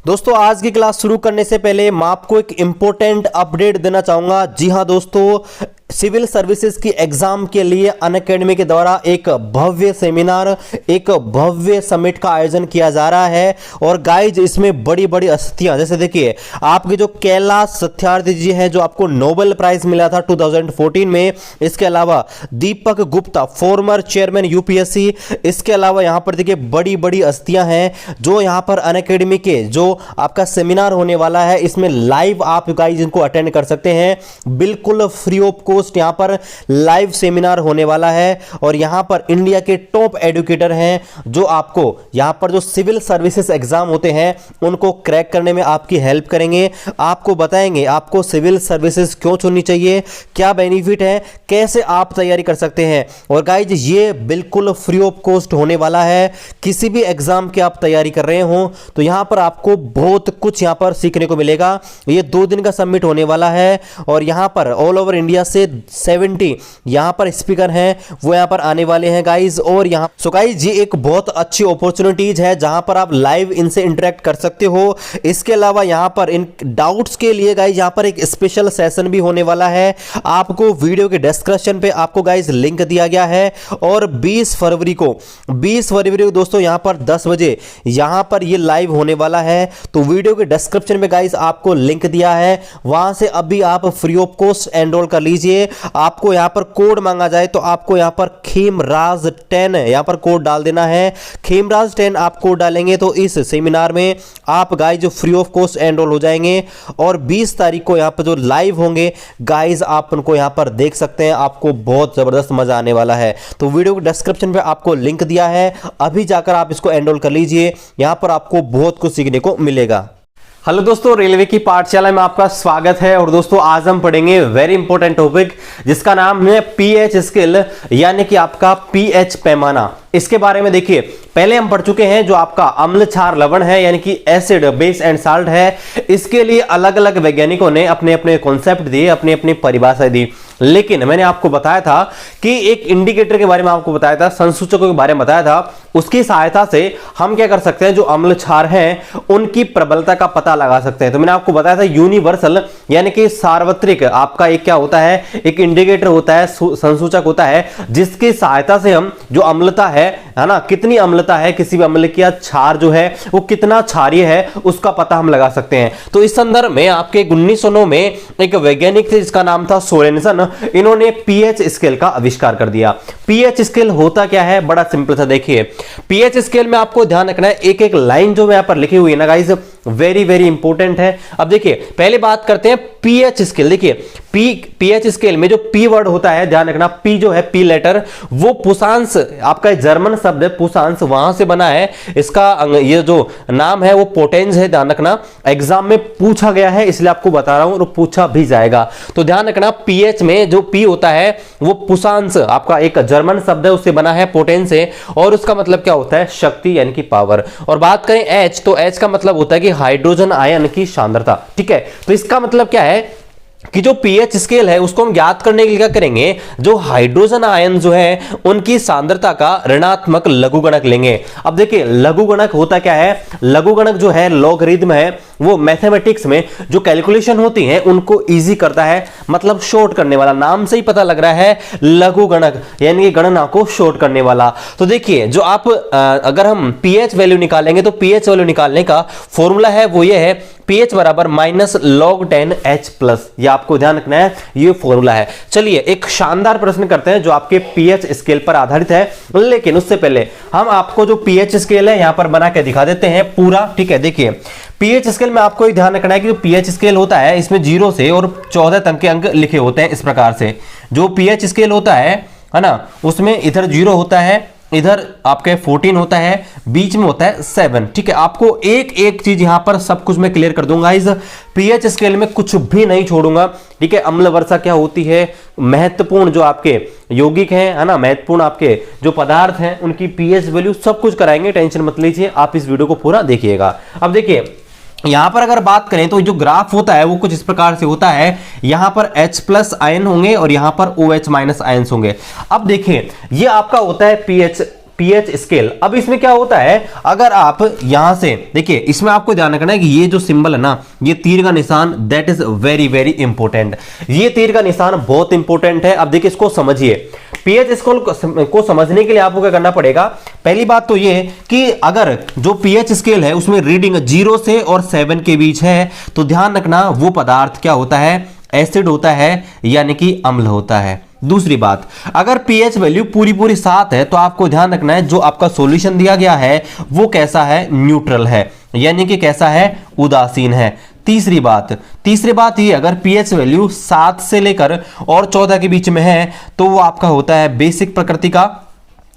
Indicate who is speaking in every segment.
Speaker 1: दोस्तों आज की क्लास शुरू करने से पहले मैं आपको एक इंपॉर्टेंट अपडेट देना चाहूंगा। जी हां दोस्तों, सिविल सर्विसेज की एग्जाम के लिए अनअकैडमी के द्वारा एक भव्य सेमिनार, एक भव्य समिट का आयोजन किया जा रहा है। और गाइज इसमें बड़ी बड़ी हस्तियां, जैसे देखिए आपके जो कैलाश सत्यार्थी जी हैं जो आपको नोबेल प्राइज मिला था 2014 में, इसके अलावा Deepak Gupta former chairman UPSC, इसके अलावा यहां पर देखिए बड़ी बड़ी हस्तियां हैं जो यहां पर अनअकैडमी के जो आपका सेमिनार होने वाला है इसमें लाइव आप गाइज इनको अटेंड कर सकते हैं, बिल्कुल फ्री ऑफ कॉस्ट यहां पर लाइव सेमिनार होने वाला है। और यहां पर इंडिया के टॉप एजुकेटर हैं जो आपको यहां पर जो सिविल सर्विसेज एग्जाम होते हैं उनको क्रैक करने में आपकी हेल्प करेंगे, आपको बताएंगे आपको सिविल सर्विसेज क्यों चुननी चाहिए, क्या बेनिफिट है, कैसे आप तैयारी कर सकते हैं। और गाइज ये बिल्कुल फ्री ऑफ कॉस्ट होने वाला है। किसी भी एग्जाम की आप तैयारी कर रहे हो तो यहां पर आपको बहुत कुछ यहां पर सीखने को मिलेगा। ये 2 दिन का समिट होने वाला है और यहां पर ऑल ओवर इंडिया से 70 यहां पर स्पीकर हैं वो यहां पर आने वाले हैं गाइज। और यहां सो गाइज ये एक बहुत अच्छी अपॉर्चुनिटीज है जहां पर आप लाइव इनसे इंटरेक्ट कर सकते हो। इसके अलावा यहां पर इन डाउट्स के लिए गाइज यहां पर एक स्पेशल सेशन भी होने वाला है। आपको वीडियो के डिस्क्रिप्शन पे आपको गाइज लिंक दिया गया है। और 20 फरवरी को दोस्तों यहां पर 10 बजे यहां पर ये लाइव होने वाला है। तो वीडियो के डिस्क्रिप्शन में गाइज आपको लिंक दिया है, वहां से अभी आप फ्री ऑफ कॉस्ट एनरोल कर लीजिए। आपको यहां पर कोड मांगा जाए तो आपको यहां पर खेमराज 10 यहां पर कोड डाल देना है। खेमराज 10 आप कोड डालेंगे तो इस सेमिनार में आप गाइज जो फ्री ऑफ कॉस्ट एनरोल हो जाएंगे। और 20 तारीख को यहां पर जो लाइव होंगे गाइज आप उनको यहां पर देख सकते हैं, आपको बहुत जबरदस्त मजा आने वाला है। तो वीडियो के डिस्क्रिप्शन पे आपको लिंक दिया है, अभी जाकर आप इसको एनरोल कर लीजिए, यहां पर आपको बहुत कुछ सीखने को मिलेगा। हेलो दोस्तों, रेलवे की पाठशाला में आपका स्वागत है। और दोस्तों आज हम पढ़ेंगे वेरी इंपॉर्टेंट टॉपिक जिसका नाम है पीएच स्केल, यानी कि आपका पीएच पैमाना। इसके बारे में देखिए पहले हम पढ़ चुके हैं जो आपका अम्ल क्षार लवण है यानी कि एसिड बेस एंड साल्ट है, इसके लिए अलग अलग वैज्ञानिकों ने अपने अपने कॉन्सेप्ट दिए, अपनी अपनी परिभाषा दी। लेकिन मैंने आपको बताया था कि एक इंडिकेटर के बारे में आपको बताया था, संसूचकों के बारे में बताया था, उसकी सहायता से हम क्या कर सकते हैं जो अम्ल क्षार हैं उनकी प्रबलता का पता लगा सकते हैं। तो मैंने आपको बताया था यूनिवर्सल यानी कि सार्वत्रिक आपका एक क्या होता है, एक इंडिकेटर होता है, संसूचक होता है जिसकी सहायता से हम जो अम्लता है ना, कितनी अम्लता है किसी भी अम्ल की, क्षार जो है वो कितना क्षारीय है उसका पता हम लगा सकते हैं। तो इस संदर्भ में आपके 1909 में एक वैज्ञानिक थे जिसका नाम था सोरेनसन, इन्होंने पीएच स्केल का आविष्कार कर दिया। पीएच स्केल होता क्या है, बड़ा सिंपल सा देखिए। पीएच स्केल में आपको ध्यान रखना है, एक एक लाइन जो यहां पर लिखी हुई है ना गाइस वेरी वेरी इंपॉर्टेंट है। अब देखिए पहले बात करते हैं पीएच स्केल। देखिए पीएच स्केल में जो पी वर्ड होता है, ध्यान रखना, पी जो है पी लेटर वो पुशांश, आपका जर्मन शब्द है पुशांश, वहां से बना है। इसका ये जो नाम है वो पोटेंस है, ध्यान रखना, एग्जाम में पूछा गया है इसलिए आपको बता रहा हूं और पूछा भी जाएगा। तो ध्यान रखना पीएच में जो पी होता है वो पुशांश, आपका एक जर्मन शब्द है, उससे बना है, पोटेंस है, और उसका मतलब क्या होता है, शक्ति यानी कि पावर। और बात करें एच, तो एच का मतलब होता है कि हाइड्रोजन आयन की सांद्रता। ठीक है, तो इसका मतलब क्या है कि जो पीएच स्केल है उसको हम ज्ञात करने के लिए क्या करेंगे, जो हाइड्रोजन आयन जो है उनकी सांद्रता का ऋणात्मक लघुगणक लेंगे। अब देखिए लघुगणक होता क्या है, लघुगणक जो है लॉगरिथम है, वो मैथमेटिक्स में जो कैलकुलेशन होती है उनको इजी करता है, मतलब शॉर्ट करने वाला, नाम से ही पता लग रहा है लघुगणक यानी कि गणना को शॉर्ट करने वाला। तो देखिए जो आप अगर हम पीएच वैल्यू निकालेंगे तो पीएच वैल्यू निकालने का फॉर्मूला है वो ये है, pH बराबर -log10H+, ये आपको ध्यान रखना है, ये फॉर्मूला है। चलिए एक शानदार प्रश्न करते हैं जो आपके पीएच स्केल पर आधारित है, लेकिन उससे पहले हम आपको जो पीएच स्केल है यहां पर बना के दिखा देते हैं पूरा। ठीक है, देखिए पीएच स्केल में आपको एक ध्यान रखना है कि जो पीएच स्केल होता है इसमें 0 से और 14 तक के अंक लिखे होते हैं। इस प्रकार से जो पीएच स्केल होता है ना, उसमें इधर 0 होता है, इधर आपके 14 होता है, बीच में होता है 7। ठीक है, आपको एक एक चीज यहां पर सब कुछ मैं क्लियर कर दूंगा। इस पीएच स्केल में कुछ भी नहीं छोड़ूंगा। ठीक है, अम्ल वर्षा क्या होती है, महत्वपूर्ण जो आपके यौगिक हैं है ना, महत्वपूर्ण आपके जो पदार्थ हैं उनकी पीएच वैल्यू सब कुछ कराएंगे, टेंशन मत लीजिए, आप इस वीडियो को पूरा देखिएगा। अब देखिए यहां पर अगर बात करें तो जो ग्राफ होता है वो कुछ इस प्रकार से होता है, यहां पर H+ आयन होंगे और यहां पर OH- आयन्स होंगे। अब देखिए ये आपका होता है पीएच पीएच स्केल। अब इसमें क्या होता है, अगर आप यहां से देखिए, इसमें आपको ध्यान रखना है कि ये जो सिंबल है ना, ये तीर का निशान, that is very very important. ये तीर का निशान बहुत इंपॉर्टेंट है। अब देखिए इसको समझिए, पीएच स्केल को समझने के लिए आपको क्या करना पड़ेगा, पहली बात तो ये कि अगर जो पीएच स्केल है उसमें रीडिंग 0 से और 7 के बीच है, तो ध्यान रखना वो पदार्थ क्या होता है, एसिड होता है, यानी कि अम्ल होता है। दूसरी बात, अगर पीएच वैल्यू पूरी पूरी 7 है, तो आपको ध्यान रखना है जो आपका सॉल्यूशन दिया गया है वो कैसा है, न्यूट्रल है, यानी कि कैसा है, उदासीन है। तीसरी बात ये, अगर पीएच वैल्यू 7 से लेकर और 14 के बीच में है, तो वो आपका होता है बेसिक प्रकृति का,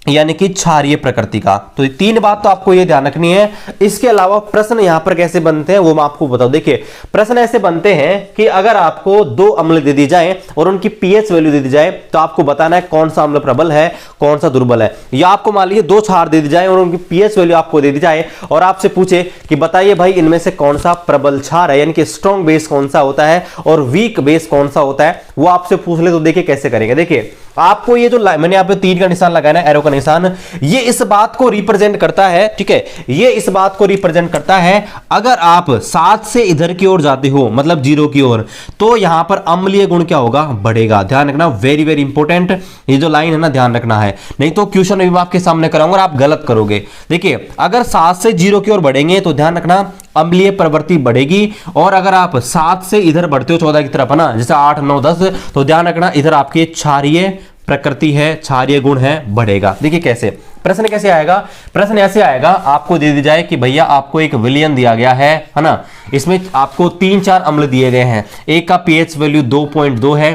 Speaker 1: यानी कि क्षारीय प्रकृति का। तो ये 3 बात तो आपको ये ध्यान रखनी है। इसके अलावा प्रश्न यहां पर कैसे बनते हैं वो मैं आपको बताऊं। देखिए प्रश्न ऐसे बनते हैं कि अगर आपको 2 अम्ल दे दी जाए और उनकी पीएच वैल्यू दे दी जाए, तो आपको बताना है कौन सा अम्ल प्रबल है, कौन सा दुर्बल है। या आपको मान लीजिए 2 क्षार दे दी जाए और उनकी पीएच वैल्यू आपको दे दी जाए और आपसे पूछे कि बताइए भाई इनमें से कौन सा प्रबल क्षार है, यानी कि स्ट्रॉन्ग बेस कौन सा होता है और वीक बेस कौन सा होता है, वो आपसे पूछ ले, तो देखिए कैसे करेंगे। देखिए आपको ये जो मैंने यहाँ पे तीर का निशान लगाया ना, एरो का निशान, ये इस बात को रिप्रेजेंट करता है, ठीक है, ये इस बात को रिप्रेजेंट करता है अगर आप 7 से इधर की ओर जाते हो, मतलब 0 की ओर, तो यहां पर अम्लीय गुण क्या होगा, बढ़ेगा। ध्यान रखना, वेरी वेरी इंपॉर्टेंट, ये जो लाइन है ना ध्यान रखना है, नहीं तो क्वेश्चन भी मैं आपके सामने कराऊंगा और आप गलत करोगे। देखिए अगर 7 से 0 की ओर बढ़ेंगे तो ध्यान रखना अम्लीय प्रवृत्ति बढ़ेगी, और अगर आप 7 से इधर बढ़ते हो 14 की तरफ है ना, जैसे 8 9 10, तो ध्यान रखना इधर आपके क्षारीय प्रकृति है, क्षारीय गुण है, बढ़ेगा। देखिए कैसे प्रश्न कैसे आएगा, प्रश्न ऐसे आएगा, आपको दे दी जाए कि भैया आपको एक विलयन दिया गया है ना, इसमें आपको 3-4 अम्ल दिए गए हैं, एक का पीएच वैल्यू 2.2 है,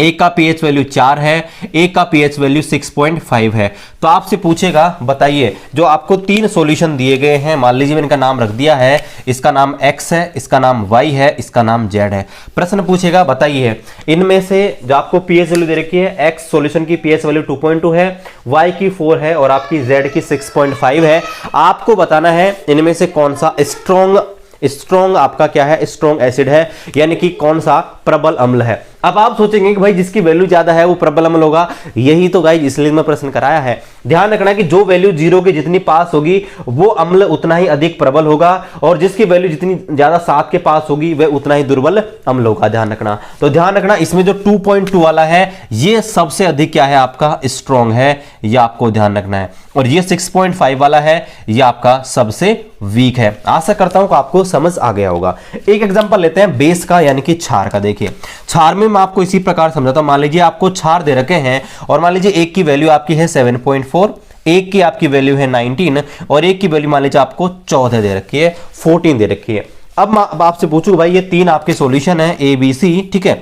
Speaker 1: एक का पीएच वैल्यू 4 है, एक का पीएच वैल्यू 6.5 है। तो आपसे पूछेगा बताइए जो आपको 3 सॉल्यूशन दिए गए हैं, मान लीजिए मैंने इनका नाम रख दिया है, इसका नाम x है, इसका नाम y है, इसका नाम z है। प्रश्न पूछेगा बताइए इनमें से जो आपको पीएच वैल्यू दे रखी है, x सॉल्यूशन की पीएच वैल्यू 2.2 है, y की 4 है और आपकी z की 6.5 है। आपको बताना है इनमें से कौन सा स्ट्रॉन्ग आपका क्या है, स्ट्रॉन्ग एसिड है, यानी कि कौन सा प्रबल अम्ल है। अब आप सोचेंगे कि भाई जिसकी वैल्यू ज्यादा है वो प्रबल अम्ल होगा, यही तो गाइस इसलिए मैं प्रश्न कराया है। ध्यान रखना कि जो वैल्यू 0 के जितनी पास होगी वो अम्ल उतना ही अधिक प्रबल होगा, और जिसकी वैल्यू जितनी ज्यादा 7 के पास होगी वह उतना ही दुर्बल अम्ल होगा। ध्यान रखना, तो ध्यान रखना इसमें जो 2.2 वाला है ये सबसे अधिक क्या है, आपका स्ट्रॉन्ग है, यह आपको ध्यान रखना है, और ये 6.5 वाला है ये आपका सबसे वीक है। आशा करता हूं कि आपको समझ आ गया होगा। एक एग्जांपल लेते हैं बेस का, यानी कि क्षार का। देखिए क्षार में मैं आपको इसी प्रकार समझाता हूं। मान लीजिए आपको क्षार दे रखे हैं और मान लीजिए एक की वैल्यू आपकी है 7.4, एक की आपकी वैल्यू है 19 और एक की वैल्यू मान लीजिए आपको 14 दे रखी है, 14 दे रखी है। अब आपसे पूछूं भाई ये 3 आपके सॉल्यूशन है A B C, ठीक है,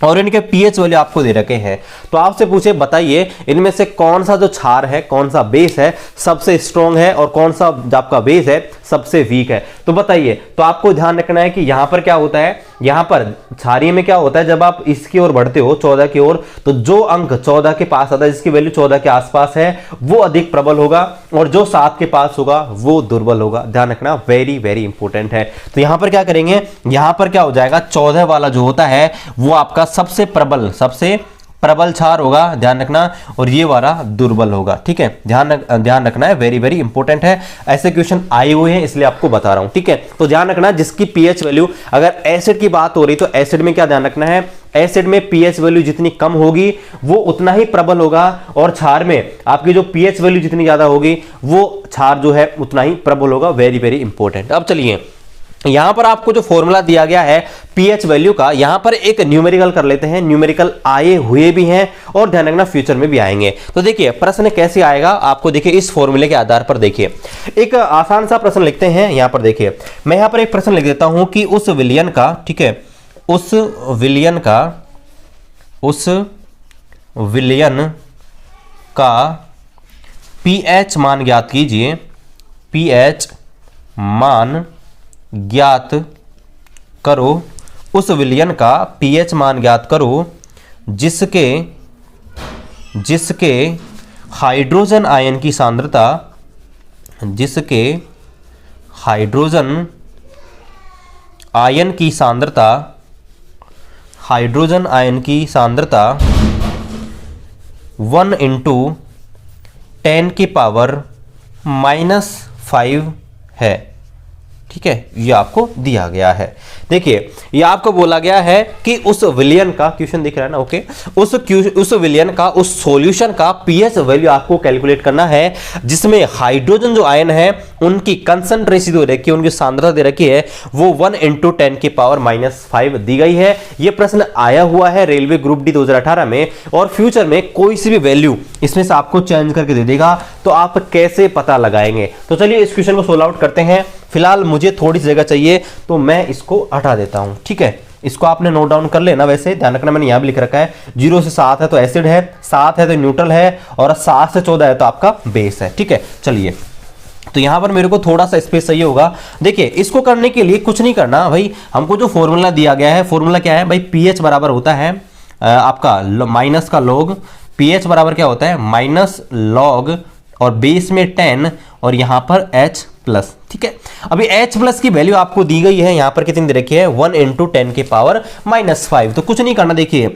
Speaker 1: और इनके पीएच वैल्यू आपको दे रखे हैं, तो आपसे पूछे बताइए इनमें से कौन सा जो क्षार है, कौन सा बेस है सबसे स्ट्रॉन्ग है और कौन सा जो आपका बेस है सबसे वीक है। तो बताइए, तो आपको ध्यान रखना है कि यहां पर क्या होता है, यहां पर क्षारीय में क्या होता है, जब आप इसकी ओर बढ़ते हो 14 की ओर, तो जो अंक 14 के पास आता है, जिसकी वैल्यू 14 के आसपास है, वो अधिक प्रबल होगा, और जो 7 के पास होगा वो दुर्बल होगा। ध्यान रखना, वेरी वेरी इंपॉर्टेंट है। तो यहां पर क्या करेंगे, यहां पर क्या हो जाएगा, 14 वाला जो होता है वो आपका सबसे प्रबल क्षार होगा, ध्यान रखना, और ये वाला दुर्बल होगा। ठीक है, ध्यान रखना है, वेरी वेरी इंपॉर्टेंट है। ऐसे क्वेश्चन आए हुए हैं इसलिए आपको बता रहा हूं। ठीक है, तो ध्यान रखना जिसकी पीएच वैल्यू, अगर एसिड की बात हो रही तो एसिड में क्या ध्यान रखना है, एसिड में पीएच वैल्यू जितनी कम होगी वो उतना ही प्रबल होगा, और क्षार में आपकी जो पीएच वैल्यू जितनी ज्यादा होगी वो क्षार जो है उतना ही प्रबल होगा। Very very important. अब चलिए यहां पर आपको जो फॉर्मूला दिया गया है पीएच वैल्यू का, यहां पर एक न्यूमेरिकल कर लेते हैं। न्यूमेरिकल आए हुए भी हैं और ध्यान रखना फ्यूचर में भी आएंगे। तो देखिए प्रश्न कैसे आएगा आपको, देखिए इस फॉर्मूले के आधार पर देखिए एक आसान सा प्रश्न लिखते हैं। यहां पर देखिए मैं यहां पर एक प्रश्न लिख देता हूं कि उस विलयन का, ठीक है, उस विलयन का पीएच मान ज्ञात कीजिए, पीएच मान ज्ञात करो, उस विलयन का पीएच मान ज्ञात करो जिसके हाइड्रोजन आयन की सांद्रता, जिसके हाइड्रोजन आयन की सांद्रता 1 × 10 की पावर -5 है। ठीक है, ये आपको दिया गया है। देखिए, ये आपको बोला गया है कि उस विलियन का, क्वेश्चन दिख रहा है ना, ओके, उस विलियन का, उस सॉल्यूशन का पीएच वैल्यू आपको कैलकुलेट करना है जिसमें हाइड्रोजन जो आयन है उनकी कंसंट्रेशन दे रखी है, उनकी सांद्रता दे रखी है, वो 1 × 10 की पावर -5 दी गई है। ये प्रश्न आया हुआ है रेलवे ग्रुप डी 2018 में, और फ्यूचर में कोई सी भी वैल्यू इसमें से आपको चेंज करके दे देगा, तो आप कैसे पता लगाएंगे? तो चलिए इस क्वेश्चन को सोल्व आउट करते हैं। फिलहाल मुझे थोड़ी सी जगह चाहिए तो मैं इसको हटा देता हूं। ठीक है, इसको आपने नोट डाउन कर लेना। वैसे ध्यान रखना, मैंने यहां भी लिख रखा है 0 से 7 है तो एसिड है, 7 है तो न्यूट्रल है, और 7 से 14 है तो आपका बेस है। ठीक है, चलिए, तो यहां पर मेरे को थोड़ा सा स्पेस चाहिए होगा। देखिए, इसको करने के लिए कुछ नहीं करना भाई, हमको जो फॉर्मूला दिया गया है, फॉर्मूला क्या है भाई, पीएच बराबर होता है आपका माइनस का लॉग, पीएच बराबर क्या होता है माइनस लॉग, और बेस में 10 और यहां पर H प्लस। ठीक है, अभी H प्लस की वैल्यू आपको दी गई है, यहां पर कितनी दे रखी है 1 × 10 की पावर -5। तो कुछ नहीं करना, देखिए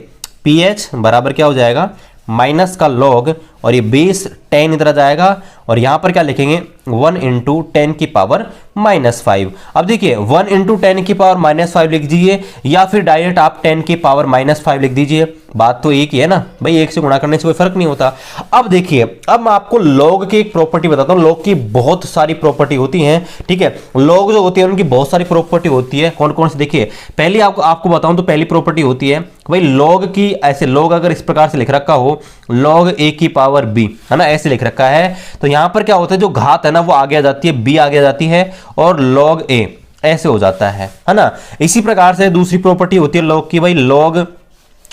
Speaker 1: pH बराबर क्या हो जाएगा माइनस का लॉग, और ये बेस 10 इधर आ जाएगा, और यहां पर क्या लिखेंगे 1 × 10 की पावर -5। अब देखिए 1 × 10 की पावर -5 लिख दीजिए, या फिर डायरेक्ट आप 10 की पावर -5 लिख दीजिए, बात तो एक ही है ना भाई, एक से गुणा करने से कोई फर्क नहीं होता। अब देखिए, अब मैं आपको लॉग की एक प्रॉपर्टी बताता हूं। लॉग की बहुत सारी प्रॉपर्टी होती हैं। ठीक है, लॉग जो होती है उनकी बहुत सारी प्रॉपर्टी होती है। कौन कौन सी, देखिए पहली आपको बताऊं तो पहली प्रॉपर्टी होती है भाई लॉग की, ऐसे लॉग अगर इस प्रकार से लिख रखा हो log a की पावर b, है ना, ऐसे लिख रखा है, तो यहां पर क्या होता है जो घात है ना वो आगे आ जाती है, b आगे आ जाती है, और log a ऐसे हो जाता है ना। इसी प्रकार से दूसरी प्रॉपर्टी होती है log की, भाई log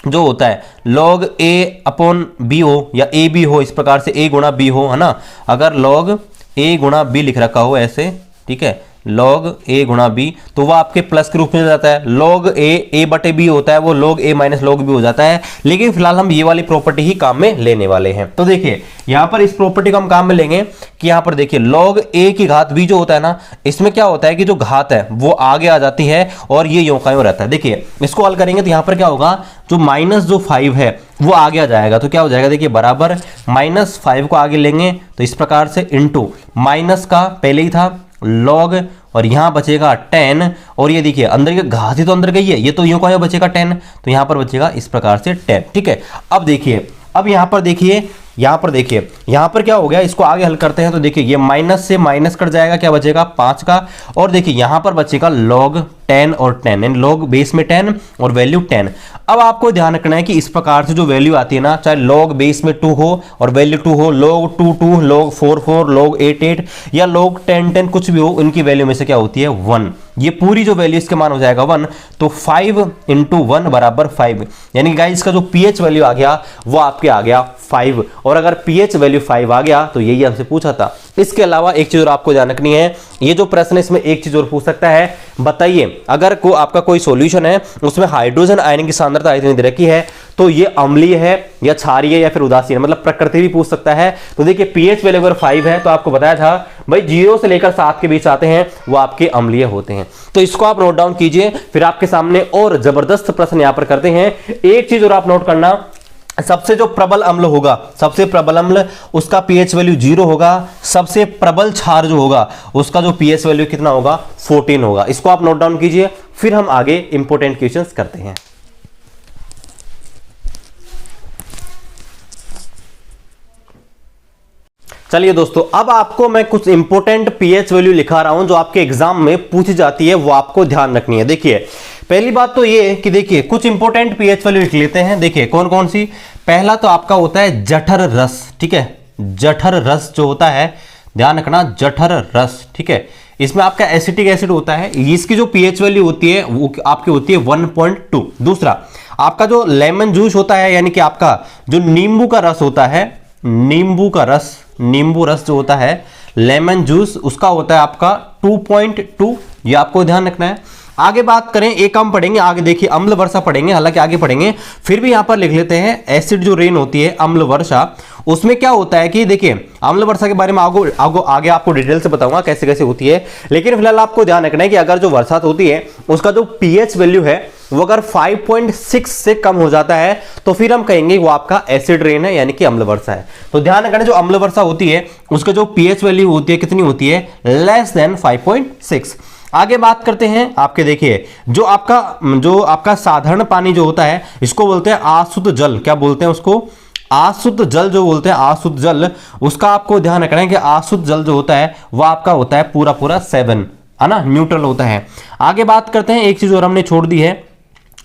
Speaker 1: जो होता है log a अपॉन b हो, या a b हो, इस प्रकार से a गुणा b हो, है ना। अगर log a गुणा b लिख रखा हो ऐसे, ठीक है, log a गुणा b, तो वह आपके प्लस के रूप में जाता है। log a बटे b होता है, वो log a minus log b हो जाता है। लेकिन फिलहाल हम ये वाली प्रॉपर्टी ही काम में लेने वाले हैं। तो देखिए यहां पर इस प्रॉपर्टी को हम काम में लेंगे कि यहां पर देखिए log a की घात b जो होता है ना, इसमें क्या होता है कि जो घात है वो आगे आ जाती है, और ये यों का यों रहता है। देखिए इसको हल करेंगे तो यहां पर क्या होगा, जो माइनस जो 5 है वो आगे आ जाएगा, तो क्या हो जाएगा, देखिए बराबर -5 को आगे लेंगे तो इस प्रकार से, इंटू माइनस का पहले ही था log, और यहां बचेगा 10, और ये देखिए अंदर की घात ही तो अंदर गई है, ये तो यूं का यूं बचेगा 10, तो यहां पर बचेगा इस प्रकार से 10। ठीक है, अब देखिए, अब यहां पर देखिए, यहां पर क्या हो गया, इसको आगे हल करते हैं तो देखिए ये माइनस से माइनस कट जाएगा, क्या बचेगा 5 का, और देखिए यहां पर बचेगा log 10 और 10, यानी log बेस में 10 और वैल्यू 10। अब आपको ध्यान रखना है कि इस प्रकार से जो वैल्यू आती है ना, चाहे log बेस में 2 हो और वैल्यू 2 हो, log 2 2, log 4 4, log 8 8, या log 10 10, कुछ भी हो, उनकी वैल्यू में से क्या होती है 1। ये पूरी जो वैल्यू इसके मान हो जाएगा 1, तो 5 × 1 बराबर 5, यानी गाइस इसका जो पीएच वैल्यू आ गया वो आपके आ गया 5, और अगर पीएच वैल्यू 5 आ गया तो यही हमसे पूछा था। इसके अलावा एक चीज और आपको ध्यान रखनी है, ये जो प्रश्न इसमें एक चीज और पूछ सकता है, बताइए अगर आपका कोई सॉल्यूशन है उसमें हाइड्रोजन आयन की सांद्रता इतनी दे रखी है, तो ये अम्लीय है या क्षारीय है या फिर उदासीन, मतलब प्रकृति भी पूछ सकता है। तो देखिए पीएच वैल्यू अगर 5 है तो आपको बताया था भाई 0 से लेकर 7 के बीच आते हैं वो आपके अम्लीय होते हैं। तो इसको आप नोट डाउन कीजिए, फिर आपके सामने और जबरदस्त प्रश्न यहां पर करते हैं। एक चीज और आप नोट करना, सबसे जो प्रबल अम्ल होगा, सबसे प्रबल अम्ल उसका पीएच वैल्यू 0 होगा, सबसे प्रबल क्षार जो होगा उसका जो पीएच वैल्यू कितना होगा 14 होगा। इसको आप नोट डाउन कीजिए, फिर हम आगे इंपॉर्टेंट क्वेश्चंस करते हैं। चलिए दोस्तों, अब आपको मैं कुछ इंपॉर्टेंट पीएच वैल्यू लिखा रहा हूं जो आपके एग्जाम में पूछी जाती है, वो आपको ध्यान रखनी है। देखिए पहली बात तो ये कि देखिए कुछ इंपॉर्टेंट पीएच वैल्यू लिख लेते हैं। देखिए कौन कौन सी, पहला तो आपका होता है जठर रस, ठीक है, जठर रस जो होता है, ध्यान रखना जठर रस, ठीक है, इसमें आपका एसिटिक एसिड होता है, इसकी जो पीएच वैल्यू होती है वो आपकी होती है 1.2। दूसरा आपका जो लेमन जूस होता है, यानी कि आपका जो नींबू का रस होता है, नींबू का रस, नींबू रस जो होता है लेमन जूस, उसका होता है आपका 2.2, ये आपको ध्यान रखना है। आगे बात करें, एक हम पढ़ेंगे आगे, देखिए अम्ल वर्षा पढ़ेंगे, हालांकि आगे पढ़ेंगे, फिर भी यहां पर लिख लेते हैं एसिड जो रेन होती है अम्ल वर्षा, उसमें क्या होता है कि देखिए अम्ल वर्षा के बारे में आगे आपको डिटेल से बताऊंगा कैसे कैसे होती है। लेकिन फिलहाल आपको ध्यान रखना है कि अगर जो वर्षा होती है उसका जो पीएच वैल्यू है वो अगर 5.6 से कम हो जाता है तो फिर हम कहेंगे वो आपका एसिड रेन है, यानी कि अम्ल वर्षा है। तो ध्यान रखना, जो अम्ल वर्षा होती है उसका जो पीएच वैल्यू होती है कितनी होती है, लेस देन 5.6। आगे बात करते हैं आपके, देखिए जो आपका साधारण पानी जो होता है इसको बोलते हैं अशुद्ध जल। क्या बोलते हैं उसको, अशुद्ध जल जो बोलते हैं, अशुद्ध जल। उसका आपको ध्यान रखना है कि अशुद्ध जल जो होता है वो आपका होता है पूरा 7, है ना, न्यूट्रल होता है। आगे बात करते हैं, एक चीज और हमने छोड़ दी है,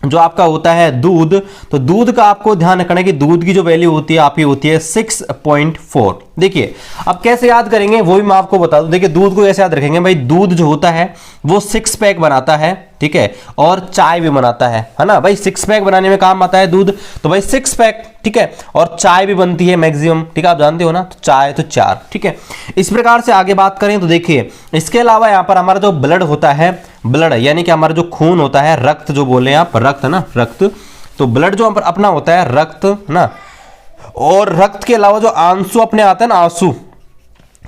Speaker 1: जो आपका होता है दूध। तो दूध का आपको ध्यान रखना है कि दूध की जो वैल्यू होती है आपकी होती है 6.4। देखिए अब कैसे याद करेंगे वो भी मैं आपको बता दूं। देखिए दूध को कैसे याद रखेंगे भाई, दूध जो होता है वो 6 पैक बनाता है, ठीक है, और चाय भी बनाता है ना भाई। 6 पैक बनाने में काम आता है दूध, तो भाई 6 पैक, ठीक है, और चाय भी बनती है मैक्सिमम, ठीक है, आप जानते हो ना, तो चाय तो 4, ठीक है। इस प्रकार से आगे बात करें तो देखिए इसके अलावा यहाँ पर हमारा जो ब्लड होता है, ब्लड यानी कि हमारा जो खून होता है, रक्त जो बोले आप, रक्त ना, रक्त, तो ब्लड जो अपना होता है रक्त ना, और रक्त के अलावा जो आंसू अपने आते हैं ना, आंसू,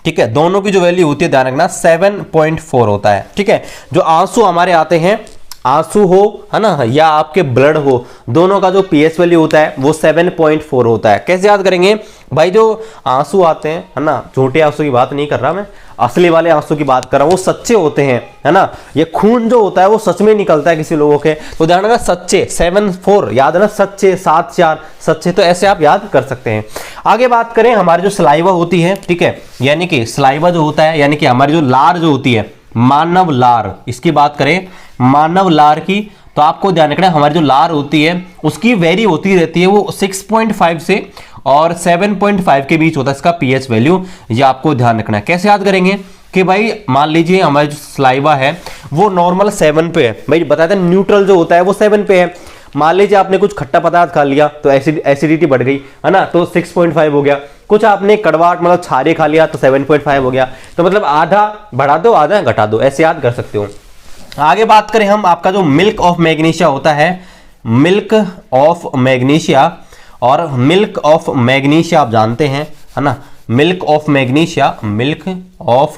Speaker 1: ठीक है, दोनों की जो वैल्यू होती है ध्यान रखना 7.4 होता है, ठीक है। जो आंसू हमारे आते हैं, आंसू हो, है ना, या आपके ब्लड हो, दोनों का जो पीएच वैल्यू होता है वो 7.4 होता है। कैसे याद करेंगे भाई, जो आंसू आते हैं, है ना, झूठे आंसू की बात नहीं कर रहा मैं, असली वाले आंसू की बात कर रहा हूं, वो सच्चे होते हैं, है ना। ये खून जो होता है वो सच में निकलता है किसी लोगों के, तो ध्यान रखना सच्चे 7.4 याद है ना, सच्चे 7.4 सच्चे, तो ऐसे आप याद कर सकते हैं। आगे बात करें, हमारी जो सलाइवा होती है, ठीक है, यानी कि सलाइवा जो होता है, यानी कि हमारी जो लार जो होती है, मानव लार, इसकी बात करें मानव लार की, तो आपको ध्यान रखना है हमारी जो लार होती है उसकी वेरी होती रहती है, वो 6.5 से और 7.5 के बीच होता है इसका पीएच वैल्यू, ये आपको ध्यान रखना है। कैसे याद करेंगे कि भाई मान लीजिए हमारी जो सलाइवा है वो नॉर्मल 7 पे है, भाई बताते हैं न्यूट्रल जो होता है वो 7 पे है। मान लीजिए आपने कुछ खट्टा पदार्थ खा लिया तो एसिडिटी बढ़ गई, है ना, तो 6.5 हो गया। कुछ आपने कड़वाहट मतलब छारे खा लिया तो 7.5 हो गया। तो मतलब आधा बढ़ा दो आधा घटा दो, ऐसे याद कर सकते हो। आगे बात करें हम, आपका जो मिल्क ऑफ मैग्नीशिया होता है, मिल्क ऑफ मैग्नीशिया, और मिल्क ऑफ मैग्नीशिया आप जानते हैं, है ना, milk of magnesia, milk of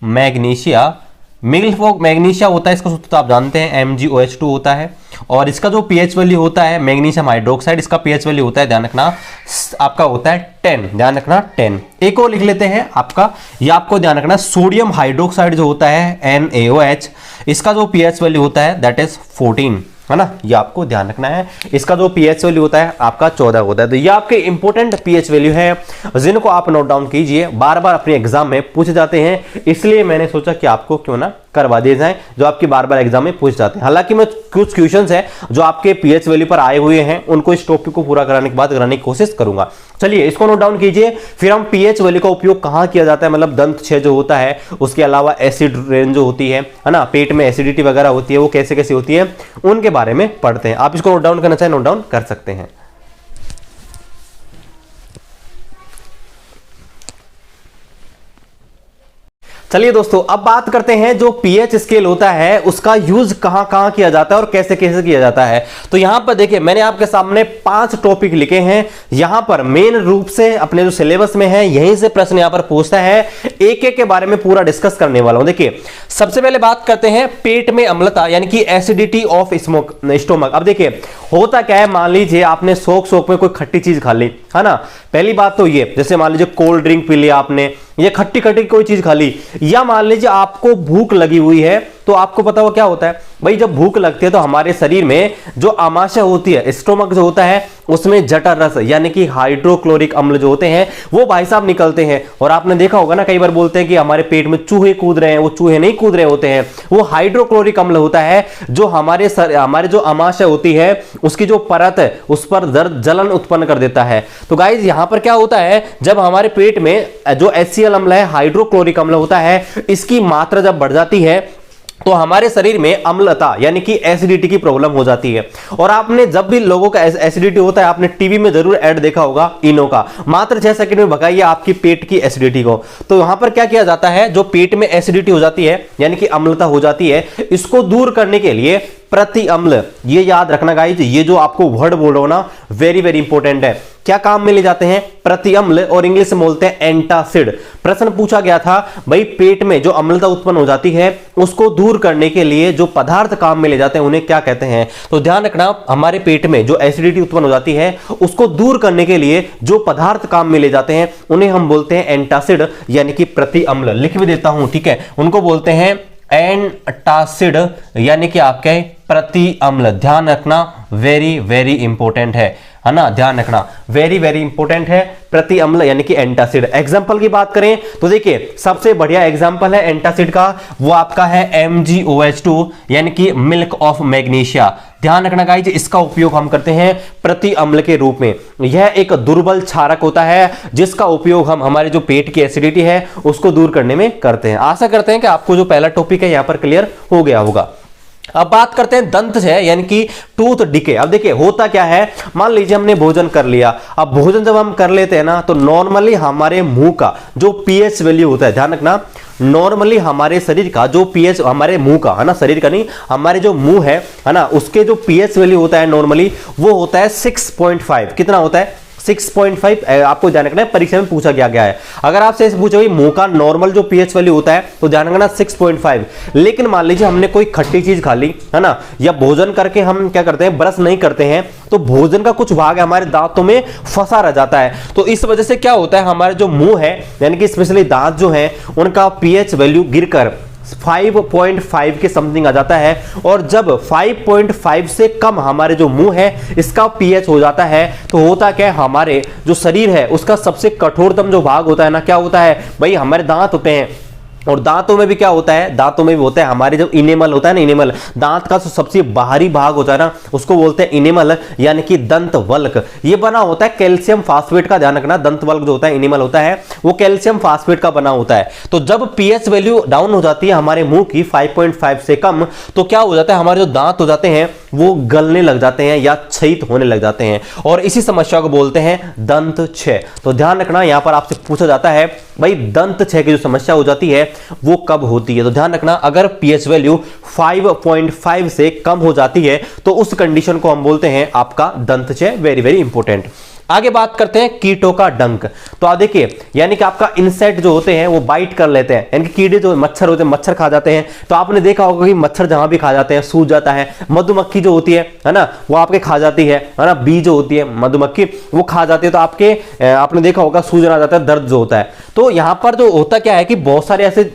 Speaker 1: magnesia, milk of magnesia होता है, इसका सूत्र तो आप जानते हैं MgOH2 होता है, और इसका जो पीएच वैल्यू होता है मैग्नीशियम हाइड्रोक्साइड, इसका पीएच वैल्यू होता है, ध्यान रखना आपका होता है 10, ध्यान रखना 10। एक और लिख लेते हैं आपका, ये आपको ध्यान रखना सोडियम हाइड्रोक्साइड जो होता है NaOH, इसका जो पीएच वैल्यू होता है दैट इज 14, है ना, ये आपको ध्यान रखना है। इसका जो पीएच वैल्यू होता है आपका 14 होता है। तो ये आपके इंपॉर्टेंट पीएच वैल्यू है जिनको आप नोट डाउन कीजिए, बार बार अपने एग्जाम में पूछे जाते हैं, इसलिए मैंने सोचा कि आपको क्यों ना करवा दिए जाएं जो आपकी बार बार एग्जाम में पूछ जाते हैं। हालांकि मैं कुछ क्वेश्चंस है जो आपके पीएच वैल्यू पर आए हुए हैं उनको इस टॉपिक को पूरा कराने के बाद कराने की कोशिश करूंगा। चलिए इसको नोट डाउन कीजिए। फिर हम पीएच वैल्यू का उपयोग कहां किया जाता है, मतलब दंत क्षय जो होता है, उसके अलावा एसिड रेन जो होती है ना, पेट में एसिडिटी वगैरह होती है, वो कैसे कैसे होती है उनके बारे में पढ़ते हैं। आप इसको नोट डाउन करना चाहे नोट डाउन कर सकते हैं। चलिए दोस्तों अब बात करते हैं जो पीएच स्केल होता है उसका यूज कहां कहां किया जाता है और कैसे कैसे किया जाता है। तो यहां पर देखिए मैंने आपके सामने 5 टॉपिक लिखे हैं, यहां पर मेन रूप से अपने जो सिलेबस में है यहीं से प्रश्न यहां पर पूछता है, एक एक के बारे में पूरा डिस्कस करने वाला हूं। देखिए सबसे पहले बात करते हैं पेट में अम्लता यानी कि एसिडिटी ऑफ स्टोमक। अब देखिए होता क्या है, मान लीजिए आपने शौक में कोई खट्टी चीज खा ली, है ना, पहली बात तो ये, जैसे मान लीजिए कोल्ड ड्रिंक पी लिया आपने, ये खट्टी खट्टी कोई चीज खा ली, या मान लीजिए आपको भूख लगी हुई है, तो आपको पता हो क्या होता है भाई, जब भूख लगती है तो हमारे शरीर में जो आमाशय होती है, स्टोमक जो होता है, उसमें जठर रस यानी कि हाइड्रोक्लोरिक अम्ल जो होते हैं वो भाई साहब निकलते हैं। और आपने देखा होगा ना, कई बार बोलते हैं कि हमारे पेट में चूहे कूद रहे हैं, वो चूहे नहीं कूद रहे होते हैं, वो हाइड्रोक्लोरिक अम्ल होता है जो हमारे जो आमाशय होती है उसकी जो परत है उस पर जलन उत्पन्न कर देता है। तो गाइज यहां पर क्या होता है, जब हमारे पेट में जो HCl अम्ल है, हाइड्रोक्लोरिक अम्ल होता है, इसकी मात्रा जब बढ़ जाती है तो हमारे शरीर में अम्लता यानी कि एसिडिटी की प्रॉब्लम हो जाती है। और आपने जब भी लोगों का एसिडिटी होता है, आपने टीवी में जरूर ऐड देखा होगा इनो का, मात्र 6 सेकंड में भगाइए आपकी पेट की एसिडिटी को। तो यहां पर क्या किया जाता है, जो पेट में एसिडिटी हो जाती है यानी कि अम्लता हो जाती है, इसको दूर करने के लिए प्रति अम्ल, ये याद रखना गाइस, ये जो आपको वर्ड बोल रहा हूं ना वेरी वेरी इंपॉर्टेंट है। क्या काम में ले जाते हैं? प्रति अम्ल, और इंग्लिश में बोलते हैं एंटासिड। प्रश्न पूछा गया था भाई पेट में जो अम्लता उत्पन्न हो जाती है उसको दूर करने के लिए जो पदार्थ काम में ले जाते हैं उन्हें क्या कहते हैं? तो ध्यान रखना, हमारे पेट में जो एसिडिटी उत्पन्न हो जाती है उसको दूर करने के लिए जो पदार्थ काम में ले जाते हैं उन्हें हम बोलते हैं एंटासिड, यानी कि प्रति अम्ल। लिख भी देता हूं, ठीक है, उनको बोलते हैं एंटासिड, यानी कि आपके प्रति अम्ल। ध्यान रखना, वेरी वेरी इंपॉर्टेंट है ना, ध्यान रखना, वेरी वेरी इंपॉर्टेंट है, प्रति अम्ल यानी कि एंटासिड। एग्जांपल की बात करें तो देखिए सबसे बढ़िया एग्जांपल है एंटासिड का, वो आपका है MgOH2 यानी कि मिल्क ऑफ मैग्नीशिया। ध्यान रखना गाइस, इसका उपयोग हम करते हैं प्रति अम्ल के रूप में। यह एक दुर्बल क्षारक होता है जिसका उपयोग हम हमारे जो पेट की एसिडिटी है उसको दूर करने में करते हैं। आशा करते हैं कि आपको जो पहला टॉपिक है यहां पर क्लियर हो गया होगा। अब बात करते हैं दंत है यानी कि टूथ डिके। अब देखिए होता क्या है, मान लीजिए हमने भोजन कर लिया। अब भोजन जब हम कर लेते हैं ना तो नॉर्मली हमारे मुंह का जो पीएच वैल्यू होता है, ध्यान रखना, नॉर्मली हमारे शरीर का जो पीएच, हमारे मुंह का है ना, शरीर का नहीं, हमारे जो मुंह है ना, उसके जो पीएच वैल्यू होता है नॉर्मली वो होता है 6.5। कितना होता है? 6.5। आपको ध्यान रखना है, परीक्षा में पूछा गया है। अगर आपसे पूछो मुंह का नॉर्मल जो पीएच वैल्यू होता है तो ध्यान रखना 6.5। लेकिन मान लीजिए हमने कोई खट्टी चीज खा ली है ना, या भोजन करके हम क्या करते हैं, ब्रश नहीं करते हैं, तो भोजन का कुछ भाग हमारे दांतों में फंसा रह जाता है। तो इस वजह से क्या होता है, हमारे जो मुंह है यानी कि स्पेशली दांत जो है उनका पीएच वैल्यू गिरकर 5.5 के समथिंग आ जाता है। और जब 5.5 से कम हमारे जो मुंह है इसका पीएच हो जाता है तो होता क्या है, हमारे जो शरीर है उसका सबसे कठोरतम जो भाग होता है ना, क्या होता है भाई, हमारे दांत होते हैं। और दांतों में भी क्या होता है, दांतों में भी होता है हमारे जो इनेमल होता है ना, इनेमल, दांत का जो सबसे बाहरी भाग होता है ना उसको बोलते हैं इनेमल यानी कि दंत वल्क। ये बना होता है कैल्शियम फास्फेट का। ध्यान रखना, दंत वल्क जो होता है, इनेमल होता है, वो कैल्शियम फास्फेट का बना होता है। तो जब पीएच वैल्यू डाउन हो जाती है हमारे मुंह की 5.5 से कम, तो क्या हो जाता है, हमारे जो दांत हो जाते हैं वो गलने लग जाते हैं या क्षयित होने लग जाते हैं, और इसी समस्या को बोलते हैं दंत क्षय। तो ध्यान रखना, यहां पर आपसे पूछा जाता है भाई दंत क्षय की जो समस्या हो जाती है वो कब होती है? तो ध्यान रखना, अगर पीएच वैल्यू 5.5 से कम हो जाती है तो उस कंडीशन को हम बोलते हैं आपका दंत क्षय। Very very important. आगे बात करते हैं कीटों का डंक। तो आप देखिए, यानी कि आपका इंसेक्ट जो होते हैं वो बाइट कर लेते हैं, यानी कि कीड़े जो मच्छर होते हैं मच्छर खा जाते हैं। तो आपने देखा होगा कि मच्छर जहां भी खा जाते हैं सूज जाता है। मधुमक्खी जो होती है ना, वो आपके खा जाती है ना, बी जो होती है मधुमक्खी वो खा जाती है, तो आपके आपने देखा होगा सूजन आ जाता है, दर्द जो होता है। तो यहां पर जो होता क्या है कि बहुत सारे ऐसे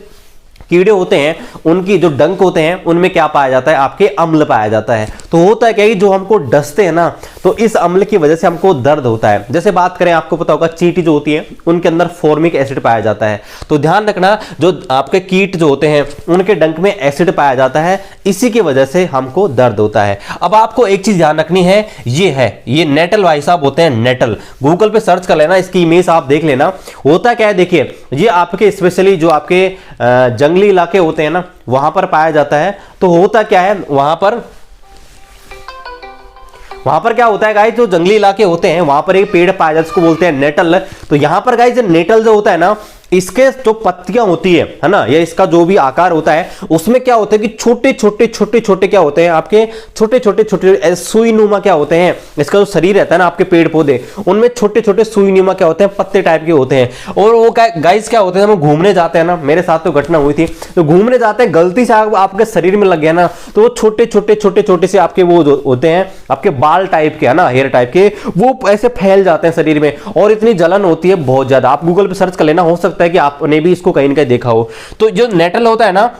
Speaker 1: कीड़े होते हैं, उनकी जो डंक होते हैं उनमें क्या पाया जाता है, आपके अम्ल पाया जाता है। तो होता है क्या कि जो हमको डसते हैं ना, तो इस अम्ल की वजह से हमको दर्द होता है। जैसे बात करें, आपको पता होगा चींटी जो होती है उनके अंदर फॉर्मिक एसिड पाया जाता है। तो ध्यान रखना, जो आपके कीट जो होते हैं उनके डंक में एसिड पाया जाता है, इसी की वजह से हमको दर्द होता है। अब आपको एक चीज ध्यान रखनी है, ये नेटल भाई साहब होते हैं, नेटल। गूगल पे सर्च कर लेना, इसकी इमेज आप देख लेना। होता क्या है, देखिए ये आपके स्पेशली जो आपके जंगली इलाके होते हैं ना वहां पर पाया जाता है। तो होता क्या है, वहां पर क्या होता है गाइस, जो जंगली इलाके होते हैं वहां पर एक पेड़ पाया जाता है जिसको बोलते हैं नेटल। तो यहां पर गाइस नेटल जो होता है ना, इसके जो पत्तियां होती है ना, या इसका जो भी आकार होता है उसमें क्या होता है कि छोटे छोटे क्या होते हैं, आपके छोटे छोटे सुई नुमा क्या होते हैं। इसका जो शरीर रहता है ना, आपके पेड़ पौधे उनमें छोटे छोटे सुई नुमा क्या होते हैं, पत्ते टाइप के होते हैं। और वो गाइस क्या होते हैं, हम घूमने जाते हैं ना, मेरे साथ तो घटना हुई थी, तो घूमने जाते हैं गलती से आपके शरीर में लग गया ना, तो वो छोटे छोटे से आपके वो होते हैं, आपके बाल टाइप के है ना, हेयर टाइप के, वो ऐसे फैल जाते हैं शरीर में, और इतनी जलन होती है बहुत ज्यादा। आप गूगल पे सर्च कर लेना, हो सकता है कि आपने भी इसको कहीं ना कहीं देखा हो। तो जो नेटल होता है ना,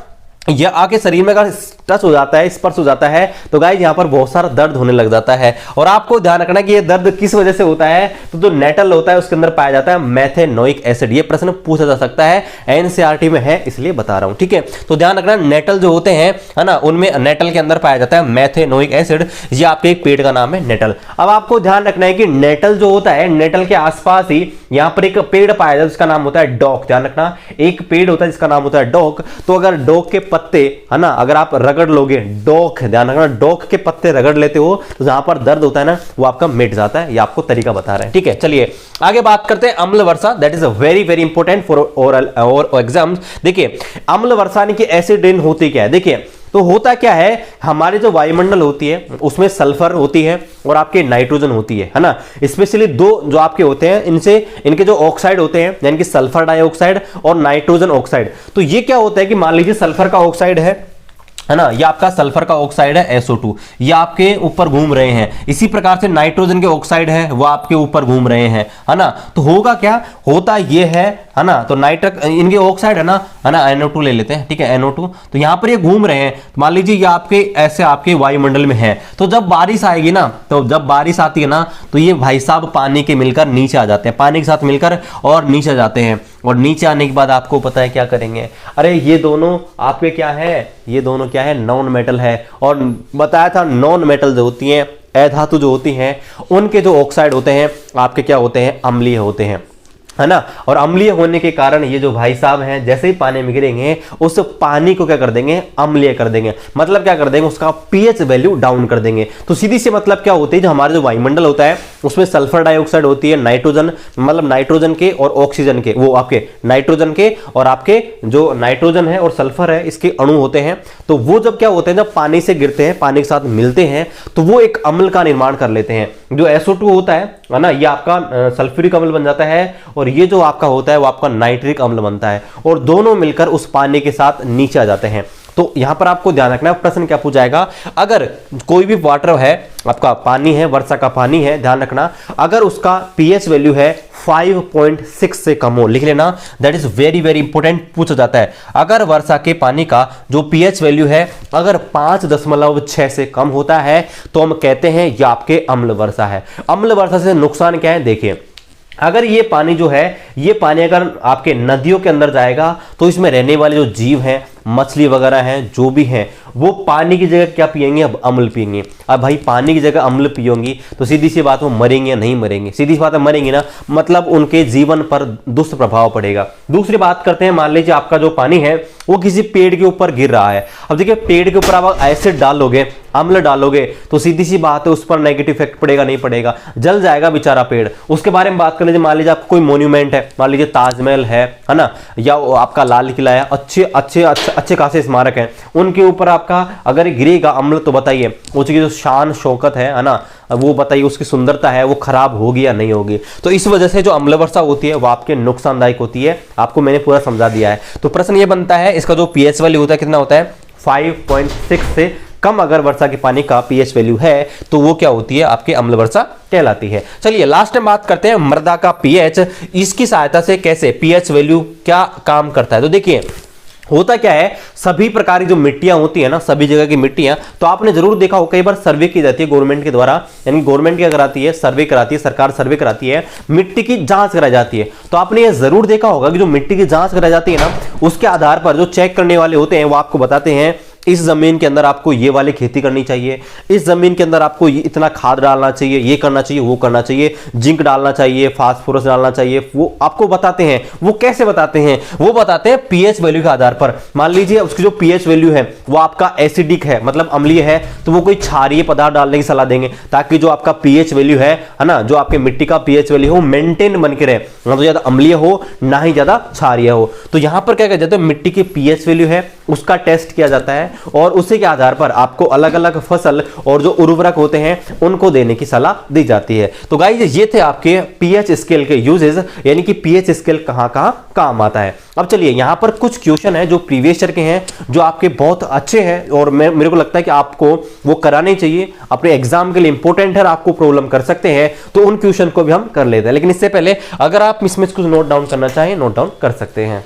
Speaker 1: यह आके शरीर में अगर टच हो जाता है, स्पर्श हो जाता है, तो गाइस यहाँ पर बहुत सारा दर्द होने लग जाता है। और आपको ध्यान रखना कि ये दर्द किस वजह से होता है, तो जो नेटल होता है उसके अंदर पाया जाता है मेथेनोइक एसिड। ये प्रश्न पूछा जा सकता है, एनसीईआरटी में है इसलिए बता रहा हूं, ठीक है। तो ध्यान रखना, नेटल जो होते हैं है ना, उनमें नेटल के अंदर पाया जाता है मेथेनोइक एसिड। ये आपके एक पेड़ का नाम है नेटल। अब आपको ध्यान रखना है कि नेटल जो होता है, नेटल के आसपास ही यहाँ पर एक पेड़ पाया जाता है जिसका नाम होता है डॉक। ध्यान रखना, एक पेड़ होता है जिसका नाम होता है डॉक। तो अगर डॉक के पत्ते है ना, अगर आप रगड़ लोगे, डॉक ध्यान रखना, डॉक के पत्ते रगड़ लेते हो तो जहां पर दर्द होता है ना वो आपका मिट जाता है। ये आपको तरीका बता रहे हैं, ठीक है। चलिए आगे बात करते हैं अम्ल वर्षा। That is very very important for oral और एग्जाम्स। देखिए अम्ल वर्षा यानी कि एसिड रेन होती क्या है, देखिए तो होता क्या है, हमारे जो वायुमंडल होती है उसमें सल्फर होती है और आपके नाइट्रोजन होती है ना। स्पेशली दो जो आपके होते हैं, इनके जो ऑक्साइड होते हैं यानी कि सल्फर डाइऑक्साइड और नाइट्रोजन ऑक्साइड। तो ये क्या होता है कि मान लीजिए सल्फर का ऑक्साइड है ना, ये आपका सल्फर का ऑक्साइड है SO2, ये आपके ऊपर घूम रहे हैं। इसी प्रकार से नाइट्रोजन के ऑक्साइड है वो आपके ऊपर घूम रहे हैं, है ना। तो होगा क्या, होता ये है ना, तो नाइट्रक इनके ऑक्साइड है ना NO2 ले लेते हैं, ठीक है NO2। तो यहां पर ये घूम रहे हैं, तो मान लीजिए ये आपके ऐसे आपके वायुमंडल में है। तो जब बारिश आएगी ना, तो जब बारिश आती है ना, तो ये भाई साहब पानी के मिलकर नीचे आ जाते हैं, पानी के साथ मिलकर और नीचे आ जाते हैं। और नीचे आने के बाद आपको पता है क्या करेंगे, अरे ये दोनों आपके क्या है, ये दोनों क्या है, नॉन मेटल है। और बताया था नॉन मेटल जो होती हैं, अधातु जो होती हैं, उनके जो ऑक्साइड होते हैं आपके क्या होते हैं, अम्लीय होते हैं, है ना। और अम्लीय होने के कारण ये जो भाई साहब हैं जैसे ही पानी में गिरेंगे उस पानी को क्या कर देंगे, अम्लीय कर देंगे। मतलब क्या कर देंगे, उसका pH वैल्यू डाउन कर देंगे। तो सीधी सी मतलब क्या होती है, जो हमारा जो वायुमंडल होता है उसमें सल्फर डाइऑक्साइड होती है, नाइट्रोजन मतलब नाइट्रोजन के और ऑक्सीजन के, वो आपके नाइट्रोजन के और आपके जो नाइट्रोजन है और सल्फर है इसके अणु होते हैं। तो वो जब क्या होते हैं, जब पानी से गिरते हैं, पानी के साथ मिलते हैं, तो वो एक अम्ल का निर्माण कर लेते हैं। जो SO2 होता है ना, ये आपका सल्फ्यूरिक अम्ल बन जाता है और ये जो आपका होता है वो आपका नाइट्रिक अम्ल बनता है, और दोनों मिलकर उस पानी के साथ नीचे आ जाते हैं। तो यहां पर आपको ध्यान रखना है, प्रश्न क्या पूछा जाएगा, अगर कोई भी वाटर है, आपका पानी है, वर्षा का पानी है, ध्यान रखना, अगर उसका pH वैल्यू है 5.6 से कम हो, लिख लेना, that is very very important, पूछा जाता है। अगर वर्षा के पानी का जो pH वैल्यू है अगर 5.6 से कम होता है तो हम कहते हैं ये आपके अम्ल वर्षा है। अम्ल वर्षा से नुकसान क्या है, देखिए, अगर ये पानी जो है, ये पानी अगर आपके नदियों के अंदर जाएगा तो इसमें रहने वाले जो जीव हैं, मछली वगैरह हैं, जो भी हैं, वो पानी की जगह क्या पिएंगे, अब अम्ल पिएंगे। अब भाई पानी की जगह अम्ल पियोगी तो सीधी सी बात, वो मरेंगे या नहीं मरेंगे, सीधी सी बात है मरेंगे ना, मतलब उनके जीवन पर दुष्प्रभाव पड़ेगा। दूसरी बात करते हैं, मान लीजिए आपका जो पानी है वो किसी पेड़ के ऊपर गिर रहा है। अब देखिए पेड़ के ऊपर आप एसिड डालोगे, अम्ल डालोगे, तो सीधी सी बात है उस पर नेगेटिव इफेक्ट पड़ेगा, नहीं पड़ेगा, जल जाएगा बेचारा पेड़। उसके बारे में बात कर लीजिए, मान लीजिए आपका कोई मॉन्यूमेंट है, मान लीजिए ताजमहल है ना, या आपका लाल किला है, अच्छे खासे स्मारक हैं, उनके ऊपर आपका अगर गिरेगा अम्ल तो बताइए उसकी जो शान शौकत है ना, वो बताइए उसकी सुंदरता है वो खराब होगी या नहीं होगी। तो इस वजह से जो अम्ल वर्षा होती है वो आपके नुकसानदायक होती है। आपको मैंने पूरा समझा दिया है। तो प्रश्न ये बनता है, इसका जो pH वैल्यू होता है कितना होता है, 5.6 से कम अगर वर्षा के पानी का pH वैल्यू है तो वो क्या होती है, आपके अम्ल वर्षा कहलाती है। चलिए लास्ट में बात करते हैं मृदा का pH, इसकी सहायता से कैसे pH वैल्यू क्या काम करता है। तो देखिए होता क्या है, सभी प्रकार की जो मिट्टियां होती है ना, सभी जगह की मिट्टियां, तो आपने जरूर देखा हो कई बार सर्वे की जाती है गवर्नमेंट के द्वारा, यानी गवर्नमेंट क्या कराती है, सर्वे कराती है, सरकार सर्वे कराती है, मिट्टी की जांच कराई जाती है। तो आपने ये जरूर देखा होगा कि जो मिट्टी की जांच कराई जाती है ना, उसके आधार पर जो चेक करने वाले होते हैं वो आपको बताते हैं इस जमीन के अंदर आपको ये वाली खेती करनी चाहिए, इस जमीन के अंदर आपको इतना खाद डालना चाहिए, ये करना चाहिए, वो करना चाहिए, जिंक डालना चाहिए, फास्फोरस डालना चाहिए, वो आपको बताते हैं। वो कैसे बताते हैं, वो बताते हैं पीएच वैल्यू के आधार पर। मान लीजिए उसकी जो पीएच वैल्यू है वो आपका एसिडिक है, मतलब अम्लीय है, तो वो कोई क्षारीय पदार्थ डालने की सलाह देंगे ताकि जो आपका पीएच वैल्यू है ना, जो आपके मिट्टी का पीएच वैल्यू हो मेंटेन बन के रहे, ना तो ज्यादा अम्लीय हो ना ही ज्यादा क्षारीय हो। तो यहां पर क्या किया जाता है, मिट्टी की पीएच वैल्यू है उसका टेस्ट किया जाता है और उसी के आधार पर आपको अलग अलग फसल और जो उर्वरक होते हैं उनको देने की सलाह दी जाती है। तो गाइस ये थे आपके पीएच स्केल के यूजेस, यानी कि पीएच स्केल कहां कहां काम आता है। अब चलिए यहां पर कुछ क्वेश्चन है जो प्रीवियस ईयर के हैं, जो आपके बहुत अच्छे हैं और मेरे को लगता है कि आपको वो कराने चाहिए, अपने एग्जाम के लिए इंपॉर्टेंट है, आपको प्रॉब्लम कर सकते हैं, तो उन क्वेश्चन को भी हम कर लेते हैं। लेकिन इससे पहले अगर आप इसमें कुछ नोट डाउन करना चाहें, नोट डाउन कर सकते हैं।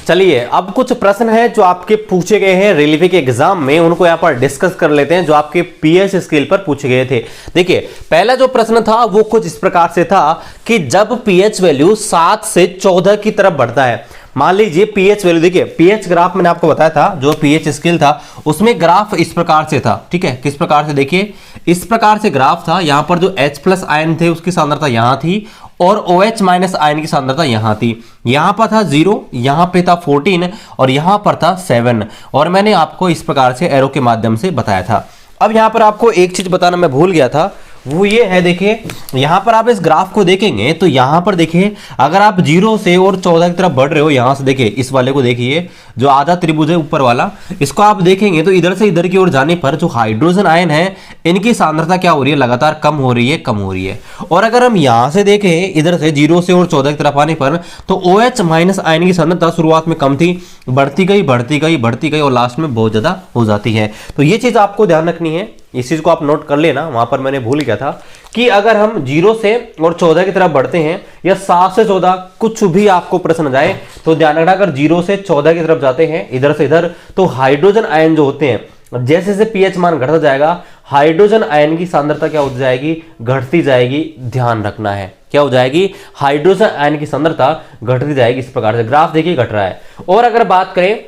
Speaker 1: चलिए अब कुछ प्रश्न है जो आपके पूछे गए हैं रेलवे के एग्जाम में, उनको यहां पर डिस्कस कर लेते हैं, जो आपके पीएच स्केल पर पूछे गए थे। देखिए पहला जो प्रश्न था वो कुछ इस प्रकार से था कि जब पीएच वैल्यू 7 से 14 की तरफ बढ़ता है, मान लीजिए पीएच वैल्यू, देखिए पीएच ग्राफ मैंने आपको बताया था, जो पीएच स्केल था उसमें ग्राफ इस प्रकार से था, ठीक है, किस प्रकार से, देखिए इस प्रकार से ग्राफ था। यहां पर जो H+ आयन थे उसकी सांद्रता यहां थी और OH- आयन की सांद्रता यहां थी। यहां पर था 0, यहां पे था 14 और यहां पर था 7, और मैंने आपको इस प्रकार से एरो के माध्यम से बताया था। अब यहां पर आपको एक चीज बताना मैं भूल गया था, वो ये है, देखिए यहां पर आप इस ग्राफ को देखेंगे तो यहां पर देखिए अगर आप 0 से और 14 की तरफ बढ़ रहे हो, यहां से देखिए इस वाले को देखिए जो आधा त्रिभुज है ऊपर वाला, इसको आप देखेंगे तो इधर से इधर की ओर जाने पर जो हाइड्रोजन आयन है इनकी सांद्रता क्या हो रही है, लगातार कम हो रही है, कम हो रही है। और अगर हम यहां से देखें इधर से 0 से और 14 की तरफ आने पर तो OH माइनस आयन की सांद्रता शुरुआत में कम थी, बढ़ती गई बढ़ती गई बढ़ती गई और लास्ट में बहुत ज्यादा हो जाती है। तो ये चीज आपको ध्यान रखनी है, इस चीज को आप नोट कर लेना, वहां पर मैंने भूल गया था कि अगर हम 0 से और 14 की तरफ बढ़ते हैं या 7 से 14 कुछ भी आपको प्रश्न जाए तो ध्यान रखना, अगर 0 से 14 की तरफ जाते हैं इधर से इधर तो हाइड्रोजन आयन जो होते हैं जैसे जैसे पीएच मान घटता जाएगा हाइड्रोजन आयन की सांद्रता क्या होती जाएगी, घटती जाएगी। ध्यान रखना है क्या हो जाएगी, हाइड्रोजन आयन की सांद्रता घटती जाएगी। इस प्रकार से ग्राफ देखिए घट रहा है। और अगर बात करें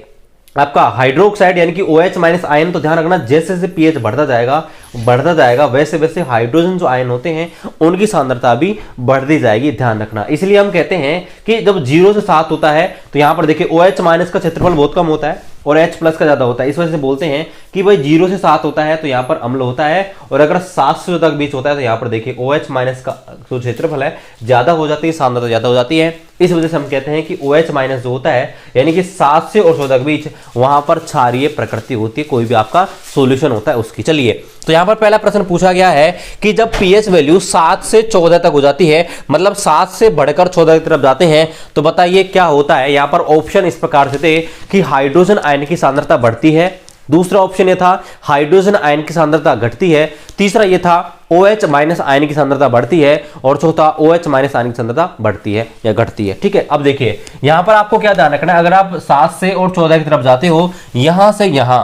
Speaker 1: आपका हाइड्रोक्साइड यानी कि OH माइनस आयन, तो ध्यान रखना जैसे जैसे पीएच बढ़ता जाएगा वैसे वैसे हाइड्रोजन जो आयन होते हैं उनकी सांद्रता भी बढ़ती जाएगी। ध्यान रखना, इसलिए हम कहते हैं कि जब 0 से 7 होता है तो यहां पर देखिए OH माइनस का क्षेत्रफल बहुत कम होता है और H प्लस का ज्यादा होता है। इस वजह से बोलते हैं कि भाई 0 से 7 होता है तो यहाँ पर अम्ल होता है, और अगर 7 से तक बीच होता है तो यहाँ पर देखिए OH माइनस का जो क्षेत्रफल है ज्यादा हो जाती है, सांद्रता ज्यादा हो जाती है। इस वजह से हम कहते हैं कि OH माइनस जो होता है यानी कि 7 से और 14 के बीच वहां पर क्षारीय प्रकृति होती है, कोई भी आपका सोल्यूशन होता है उसकी। चलिए तो यहां पर पहला प्रश्न पूछा गया है कि जब पीएच वैल्यू 7 से 14 तक हो जाती है, मतलब 7 से बढ़कर 14 की तरफ जाते हैं, तो बताइए क्या होता है। यहां पर ऑप्शन इस प्रकार से थे कि हाइड्रोजन आयन की सांद्रता बढ़ती है, दूसरा ऑप्शन ये था हाइड्रोजन आयन की सांद्रता घटती है, तीसरा ये था OH माइनस आयन की सांद्रता बढ़ती है, और चौथा OH माइनस आयन की सांद्रता बढ़ती है या घटती है। ठीक है, अब देखिए यहां पर आपको क्या ध्यान रखना है, अगर आप 7 से और 14 की तरफ जाते हो यहां से यहां,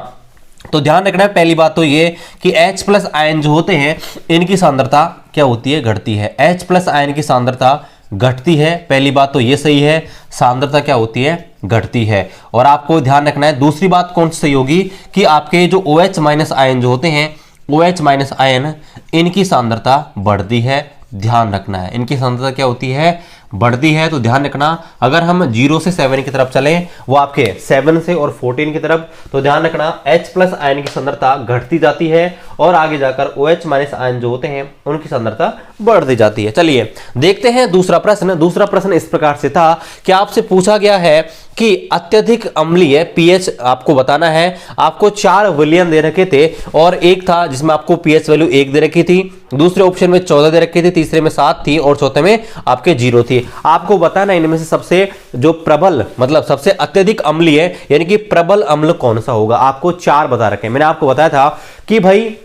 Speaker 1: तो ध्यान रखना है पहली बात तो ये कि H प्लस आयन जो होते हैं इनकी सांद्रता क्या होती है, घटती है। H प्लस आयन की सांद्रता घटती है, पहली बात तो ये सही है, सांद्रता क्या होती है, घटती है। और आपको ध्यान रखना है दूसरी बात कौन सी सही होगी कि आपके जो OH माइनस आयन जो होते हैं, OH माइनस आयन इनकी सांद्रता बढ़ती है। ध्यान रखना है इनकी सांद्रता क्या होती है, बढ़ती है। तो ध्यान रखना अगर हम 0 से 7 की तरफ चलें, वो आपके 7 से और 14 की तरफ, तो ध्यान रखना H प्लस आयन की सांद्रता घटती जाती है और आगे जाकर OH माइनस आयन जो होते हैं उनकी सांद्रता बढ़ती जाती है। चलिए देखते हैं दूसरा प्रश्न। दूसरा प्रश्न इस प्रकार से था कि आपसे पूछा गया है कि अत्यधिक अम्लीय पीएच आपको बताना है। आपको 4 विलयन दे रखे थे और एक था जिसमें आपको पीएच वैल्यू 1 दे रखी थी, दूसरे ऑप्शन में 14 दे रखी थी, तीसरे में 7 थी और चौथे में आपके 0 थी। आपको बताना इनमें से सबसे जो प्रबल मतलब सबसे अत्यधिक अम्लीय यानी कि प्रबल अम्ल कौन सा होगा। आपको 4 बता रखे। मैंने आपको बताया था कि भाई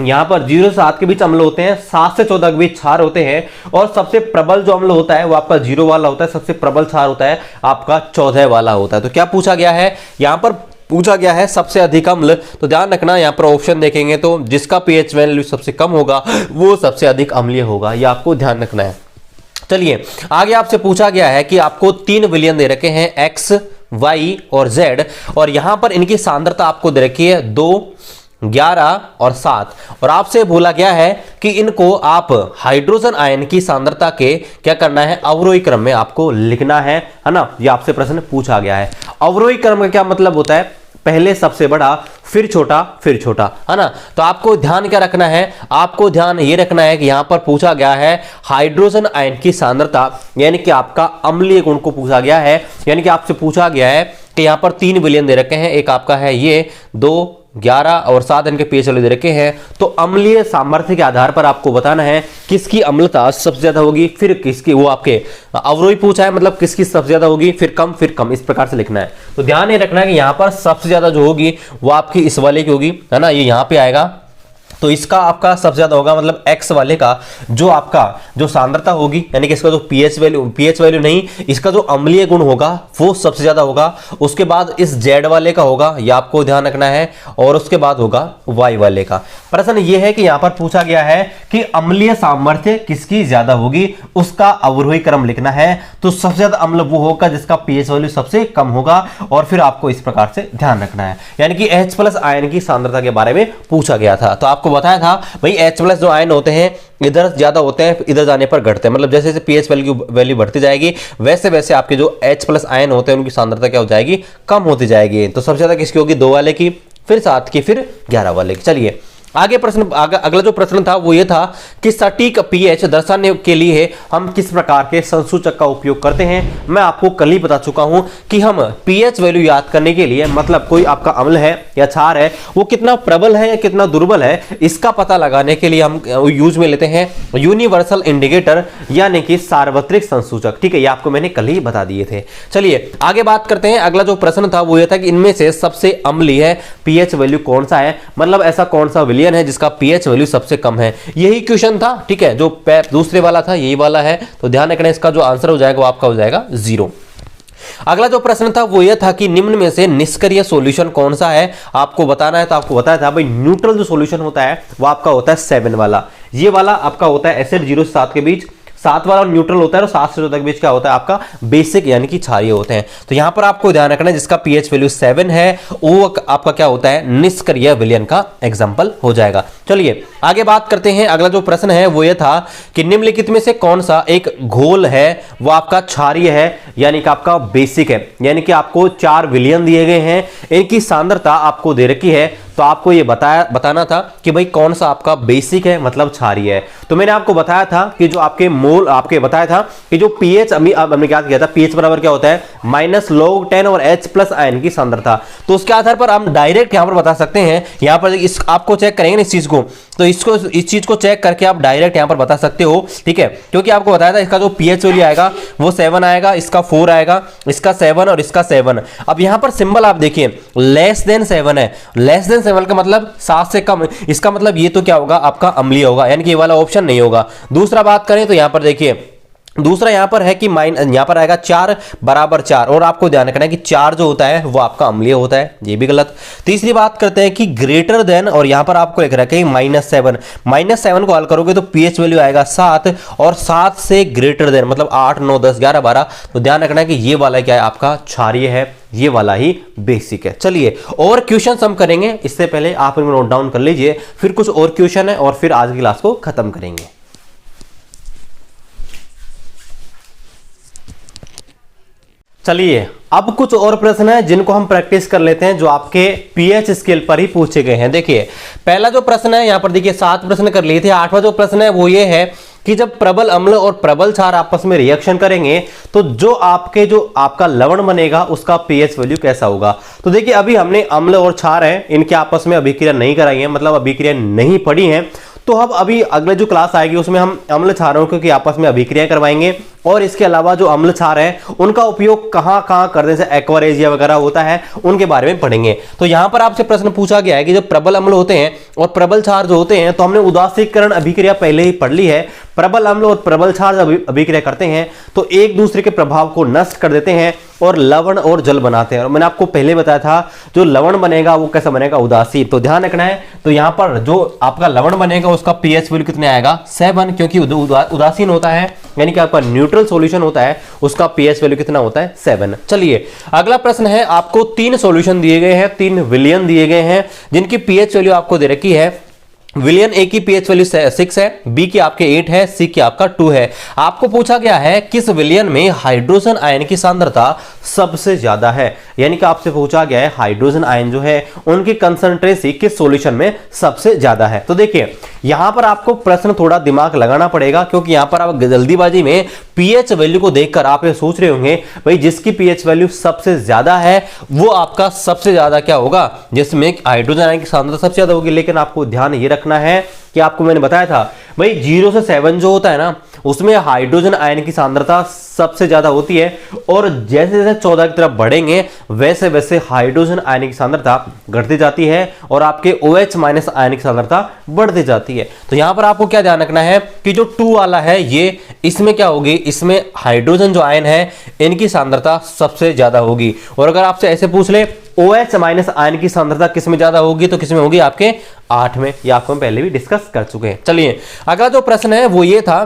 Speaker 1: यहां पर 0 से 7 के बीच अम्ल होते हैं, 7 से 14 के बीच क्षार होते हैं, और सबसे प्रबल जो अम्ल होता है वो आपका 0 वाला होता है, सबसे प्रबल क्षार होता है आपका 14 वाला होता है। तो क्या पूछा गया है, यहां पर पूछा गया है सबसे अधिक अम्ल। तो ध्यान रखना यहां पर ऑप्शन देखेंगे तो जिसका पीएच वैल्यू सबसे कम होगा वो सबसे अधिक अम्लीय होगा, यह आपको ध्यान रखना है। चलिए आगे आपसे पूछा गया है कि आपको 3 विलयन दे रखे हैं X, Y और Z, और यहां पर इनकी सांद्रता आपको दे रखी है 2, 11 और 7, और आपसे बोला गया है कि इनको आप हाइड्रोजन आयन की सांद्रता के क्या करना है, अवरोही क्रम में आपको लिखना है ना। ये आपसे प्रश्न पूछा गया है। अवरोही क्रम का क्या मतलब होता है, पहले सबसे बड़ा फिर छोटा, है ना। तो आपको ध्यान क्या रखना है, आपको ध्यान ये रखना है कि यहां पर पूछा गया है हाइड्रोजन आयन की सांद्रता यानी कि आपका अम्लीय गुण को पूछा गया है, यानी कि आपसे पूछा गया है कि यहां पर 3 विलयन दे रखे हैं, एक आपका है ये 2, 11 और 7 इनके पीएच वैल्यू दे रखे हैं। तो अम्लीय सामर्थ्य के आधार पर आपको बताना है किसकी अम्लता सबसे ज्यादा होगी, फिर किसकी, वो आपके अवरोही पूछा है मतलब किसकी सबसे ज्यादा होगी, फिर कम, इस प्रकार से लिखना है। तो ध्यान ये रखना है कि यहां पर सबसे ज्यादा जो होगी वो आपकी इस वाले की होगी, है ना, ये यहां पे आएगा। तो इसका आपका सबसे ज्यादा होगा मतलब X वाले का जो आपका जो सांद्रता होगी यानी कि इसका जो पीएच वैल्यू नहीं, इसका जो अम्लीय गुण होगा वो सबसे ज्यादा होगा। उसके बाद इस Z वाले का होगा, ये आपको ध्यान रखना है, और उसके बाद होगा Y वाले का। प्रश्न ये है कि यहां पर पूछा गया है कि अम्लीय सामर्थ्य किसकी ज्यादा होगी, उसका अवरोही क्रम लिखना है। तो सबसे ज्यादा अम्ल वो होगा जिसका पीएच वैल्यू सबसे कम होगा, और फिर आपको इस प्रकार से ध्यान रखना है, यानी कि H प्लस आयन की सांद्रता के बारे में पूछा गया था। तो आपको बताया था भाई H प्लस जो आयन होते हैं इधर ज्यादा होते हैं, इधर जाने पर घटते हैं, मतलब जैसे जैसे पीएच वैल्यू बढ़ती जाएगी वैसे वैसे आपके जो H प्लस आयन होते हैं उनकी सांद्रता क्या हो जाएगी, कम होती जाएगी। तो सबसे ज्यादा किसकी होगी, 2 वाले की, फिर 7 की, फिर 11 वाले की। चलिए आगे प्रश्न अगला जो प्रश्न था वो ये था कि सटीक पीएच दर्शाने के लिए हम किस प्रकार के संसूचक का उपयोग करते हैं। मैं आपको कल ही बता चुका हूं कि हम पीएच वैल्यू याद करने के लिए, मतलब कोई आपका अम्ल है या क्षार है वो कितना प्रबल है या कितना दुर्बल है, इसका पता लगाने के लिए हम यूज में लेते हैं यूनिवर्सल इंडिकेटर यानी कि सार्वत्रिक संसूचक। ठीक है, ये आपको मैंने कल ही बता दिए थे। चलिए आगे बात करते हैं। अगला जो प्रश्न था वो ये था कि इनमें से सबसे अम्लीय पीएच वैल्यू कौन सा है, मतलब ऐसा कौन सा विलयन है जिसका पीएच वैल्यू सबसे कम है। यही क्वेश्चन था। ठीक है, जो दूसरे वाला था यही वाला है, तो ध्यान रखना इसका जो आंसर हो जाएगा वो आपका हो जाएगा 0। अगला जो प्रश्न था वो यह था कि निम्न में से निष्क्रिय सॉल्यूशन कौन सा है, आपको बताना है। तो आपको बताया था भाई न्यूट्रल जो सॉल्यूशन होता है वो आपका होता है 7 वाला, ये वाला आपका होता है एसिड 0 से 7 के बीच, 7 वाला न्यूट्रल होता है और 7 से 14 के बीच क्या होता है आपका बेसिक यानी कि क्षारीय होते हैं। तो यहां पर आपको ध्यान रखना है जिसका पीएच वैल्यू 7 है वो आपका क्या होता है निष्क्रिय विलयन का एग्जांपल हो जाएगा। चलिए आगे बात करते हैं। अगला जो प्रश्न है वो ये था कि निम्नलिखित में से कौन सा एक घोल है वो आपका क्षारीय है यानी कि आपका बेसिक है, यानी कि आपको 4 विलयन दिए गए हैं, इनकी सांद्रता आपको दे रखी है, तो आपको ये बताना था कि भाई कौन सा आपका बेसिक है मतलब क्षारीय है। तो मैंने आपको बताया था कि जो आपके मोल आपके बताया था कि जो पीएच हमने क्या किया था, पीएच बराबर क्या होता है -log10 और H प्लस आयन की सांद्रता। तो उसके आधार पर हम डायरेक्ट यहां पर बता सकते हैं, यहां पर इस आपको चेक करेंगे ना इस चीज को, तो इस चीज को चेक करके आप डायरेक्ट यहां पर बता सकते हो। ठीक है, क्योंकि आपको बताया था इसका जो पीएच वैल्यू आएगा वो 7 आएगा, इसका 4 आएगा, इसका 7 और इसका 7। अब यहां पर सिंबल आप देखिए <7 है, <7 का मतलब 7 से कम, इसका मतलब ये तो क्या होगा आपका अम्लीय होगा, यानी कि ये वाला ऑप्शन नहीं होगा। दूसरा बात करें तो यहां पर देखिए दूसरा यहां पर है कि यहां पर आएगा 4 बराबर 4, और आपको ध्यान रखना है कि 4 जो होता है वो आपका अम्लीय होता है, ये भी गलत। तीसरी बात करते हैं कि ग्रेटर देन, और यहां पर आपको लिख रखा है -7 को हल करोगे तो पीएच वैल्यू आएगा 7, और 7 से ग्रेटर देन मतलब 8 9 10 11 12। तो ध्यान रखना है कि ये वाला क्या है आपका क्षारीय है, ये वाला ही बेसिक है। चलिए और क्वेश्चन हम करेंगे, इससे पहले आप इनको नोट डाउन कर लीजिए, फिर कुछ और क्वेश्चन है और फिर आज की क्लास को खत्म करेंगे। चलिए अब कुछ और प्रश्न है जिनको हम प्रैक्टिस कर लेते हैं, जो आपके पीएच स्केल पर ही पूछे गए हैं। देखिए पहला जो प्रश्न है यहां पर देखिए 7 प्रश्न कर लिए थे, 8वां जो प्रश्न है वो ये है कि जब प्रबल अम्ल और प्रबल क्षार आपस में रिएक्शन करेंगे तो जो आपका लवण बनेगा उसका पीएच वैल्यू कैसा होगा। तो देखिए अभी हमने अम्ल और क्षार है इनके आपस में अभिक्रिया नहीं कराई है, मतलब अभिक्रिया नहीं पड़ी है। तो अब अभी अगले जो क्लास आएगी उसमें हम अम्ल क्षारों की आपस में अभिक्रिया करवाएंगे, और इसके अलावा जो अम्ल क्षार है उनका उपयोग कहां करने से एक्वारेजिया वगैरह होता है उनके बारे में पढ़ेंगे। तो यहां पर आपसे प्रश्न पूछा गया है कि जब प्रबल अम्ल होते हैं और प्रबल क्षार जो होते हैं, तो हमने उदासीकरण अभिक्रिया पहले ही पढ़ ली है। प्रबल अम्ल और प्रबल क्षार जब अभिक्रिया करते हैं तो एक दूसरे के प्रभाव को नष्ट कर देते हैं और लवण और जल बनाते हैं। और मैंने आपको पहले बताया था जो लवण बनेगा वो कैसा बनेगा, उदासीन। तो ध्यान रखना है, तो यहां पर जो आपका लवण बनेगा उसका पीएच वैल्यू कितने आएगा 7, क्योंकि उदासीन होता है यानी कि आपका न्यूट्रल सॉल्यूशन होता है, उसका पीएच वैल्यू कितना होता है 7। चलिए अगला प्रश्न है, आपको 3 सॉल्यूशन दिए गए हैं, 3 विलयन दिए गए हैं जिनकी पीएच वैल्यू आपको दे रखी है। विलयन ए की पीएच वैल्यू 6 है, बी की आपके 8 है, सी की आपका 2 है। आपको पूछा गया है किस विलयन में हाइड्रोजन आयन की सांद्रता सबसे ज्यादा है, यानी कि आपसे पूछा गया है हाइड्रोजन आयन जो है उनकी कंसंट्रेसी किस सॉल्यूशन में सबसे ज्यादा है। तो देखिए यहां पर आपको प्रश्न थोड़ा दिमाग लगाना पड़ेगा, क्योंकि यहां पर आप जल्दीबाजी में पीएच वैल्यू को देखकर आप ये सोच रहे होंगे भाई जिसकी पीएच वैल्यू सबसे ज्यादा है वो आपका सबसे ज्यादा क्या होगा, जिसमें हाइड्रोजन आयन की सांद्रता सबसे ज्यादा होगी। लेकिन आपको ध्यान ये रखना है कि आपको मैंने बताया था भाई 0 से 7 जो होता है ना उसमें हाइड्रोजन आयन की सांद्रता सबसे ज्यादा होती है, और जैसे जैसे 14 की तरफ बढ़ेंगे वैसे वैसे हाइड्रोजन आयन की सांद्रता घटती जाती है और आपके OH माइनस आयन की सांद्रता बढ़ती जाती है। तो यहां पर आपको क्या ध्यान रखना है कि जो 2 वाला है ये इसमें क्या होगी, इसमें हाइड्रोजन जो आयन है इनकी सांद्रता सबसे ज्यादा होगी। और अगर आपसे ऐसे पूछ ले OH माइनस आयन की सांद्रता किसमें ज्यादा होगी, तो किसमें होगी आपके 8 में, ये आपको हम पहले भी डिस्कस कर चुके हैं। चलिए अगला जो प्रश्न है वो ये था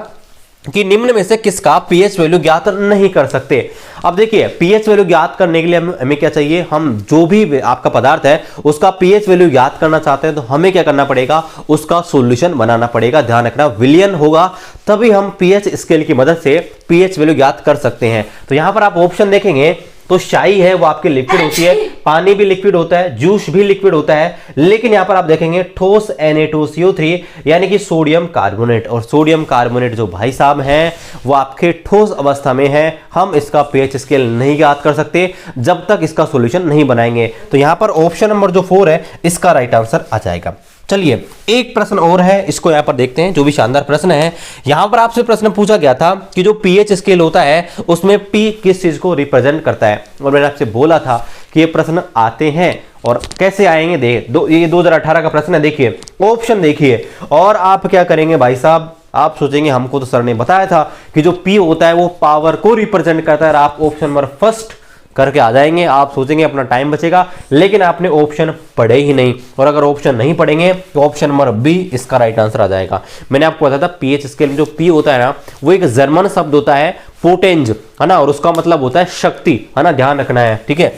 Speaker 1: कि निम्न में से किसका पीएच वैल्यू ज्ञात नहीं कर सकते। अब देखिए पीएच वैल्यू ज्ञात करने के लिए हमें क्या चाहिए, हम जो भी आपका पदार्थ है उसका पीएच वैल्यू ज्ञात करना चाहते हैं तो हमें क्या करना पड़ेगा, उसका सॉल्यूशन बनाना पड़ेगा। ध्यान रखना विलयन होगा तभी हम पीएच स्केल की मदद से पीएच वैल्यू ज्ञात कर सकते हैं। तो यहां पर आप ऑप्शन देखेंगे तो शाई है वो आपकी लिक्विड होती है, पानी भी लिक्विड होता है, जूस भी लिक्विड होता है, लेकिन यहां पर आप देखेंगे ठोस Na2CO3 यानी कि सोडियम कार्बोनेट, और सोडियम कार्बोनेट जो भाई साहब हैं वो आपके ठोस अवस्था में है। हम इसका pH स्केल नहीं याद कर सकते जब तक इसका सॉल्यूशन नहीं बनाएंगे। तो यहां पर ऑप्शन नंबर जो 4 है इसका राइट आंसर आ जाएगा। चलिए एक प्रश्न और है, इसको यहां पर देखते हैं, जो भी शानदार प्रश्न है। यहां पर आपसे प्रश्न पूछा गया था कि जो pH स्केल होता है उसमें P किस चीज को रिप्रेजेंट करता है, और मैंने आपसे बोला था कि ये प्रश्न आते हैं और कैसे आएंगे। ये 2018 का प्रश्न है, देखिए ऑप्शन देखिए, और आप क्या करेंगे भाई साहब, आप सोचेंगे हमको तो सर ने बताया था कि जो P होता है वो पावर को रिप्रेजेंट करता है, और आप ऑप्शन नंबर फर्स्ट करके आ जाएंगे। आप सोचेंगे अपना टाइम बचेगा, लेकिन आपने ऑप्शन पढ़े ही नहीं, और अगर ऑप्शन नहीं पढ़ेंगे तो ऑप्शन नंबर बी इसका राइट आंसर आ जाएगा। मैंने आपको बताया था pH स्केल में जो P होता है ना वो एक जर्मन शब्द होता है पोटेंज, है ना, और उसका मतलब होता है शक्ति, है ना, ध्यान रखना है, ठीक है।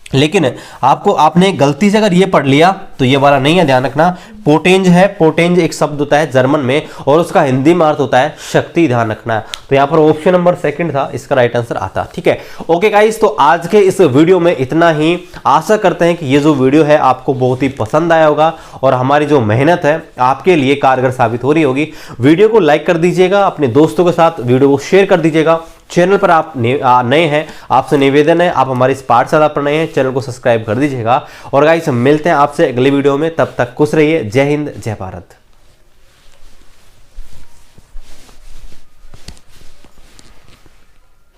Speaker 1: लेकिन आपने गलती से अगर ये पढ़ लिया तो ये वाला नहीं है, ध्यान रखना। पोटेंज है, पोटेंज एक शब्द होता है जर्मन में और उसका हिंदी में अर्थ होता है शक्ति, ध्यान रखना है। तो यहाँ पर ऑप्शन नंबर सेकंड था, इसका राइट आंसर आता, ठीक है। ओके गाइस, तो आज के इस वीडियो में इतना ही। आशा करते हैं कि ये जो वीडियो है आपको बहुत ही पसंद आया होगा और हमारी जो मेहनत है आपके लिए कारगर साबित हो रही होगी। वीडियो को लाइक कर दीजिएगा, अपने दोस्तों के साथ वीडियो को शेयर कर दीजिएगा। चैनल पर आप नए हैं, आपसे निवेदन है, आप हमारी इस पाठशाला पर नए हैं, चैनल को सब्सक्राइब कर दीजिएगा। और गाइस मिलते हैं आपसे अगले वीडियो में, तब तक खुश रहिए। जय हिंद, जय भारत।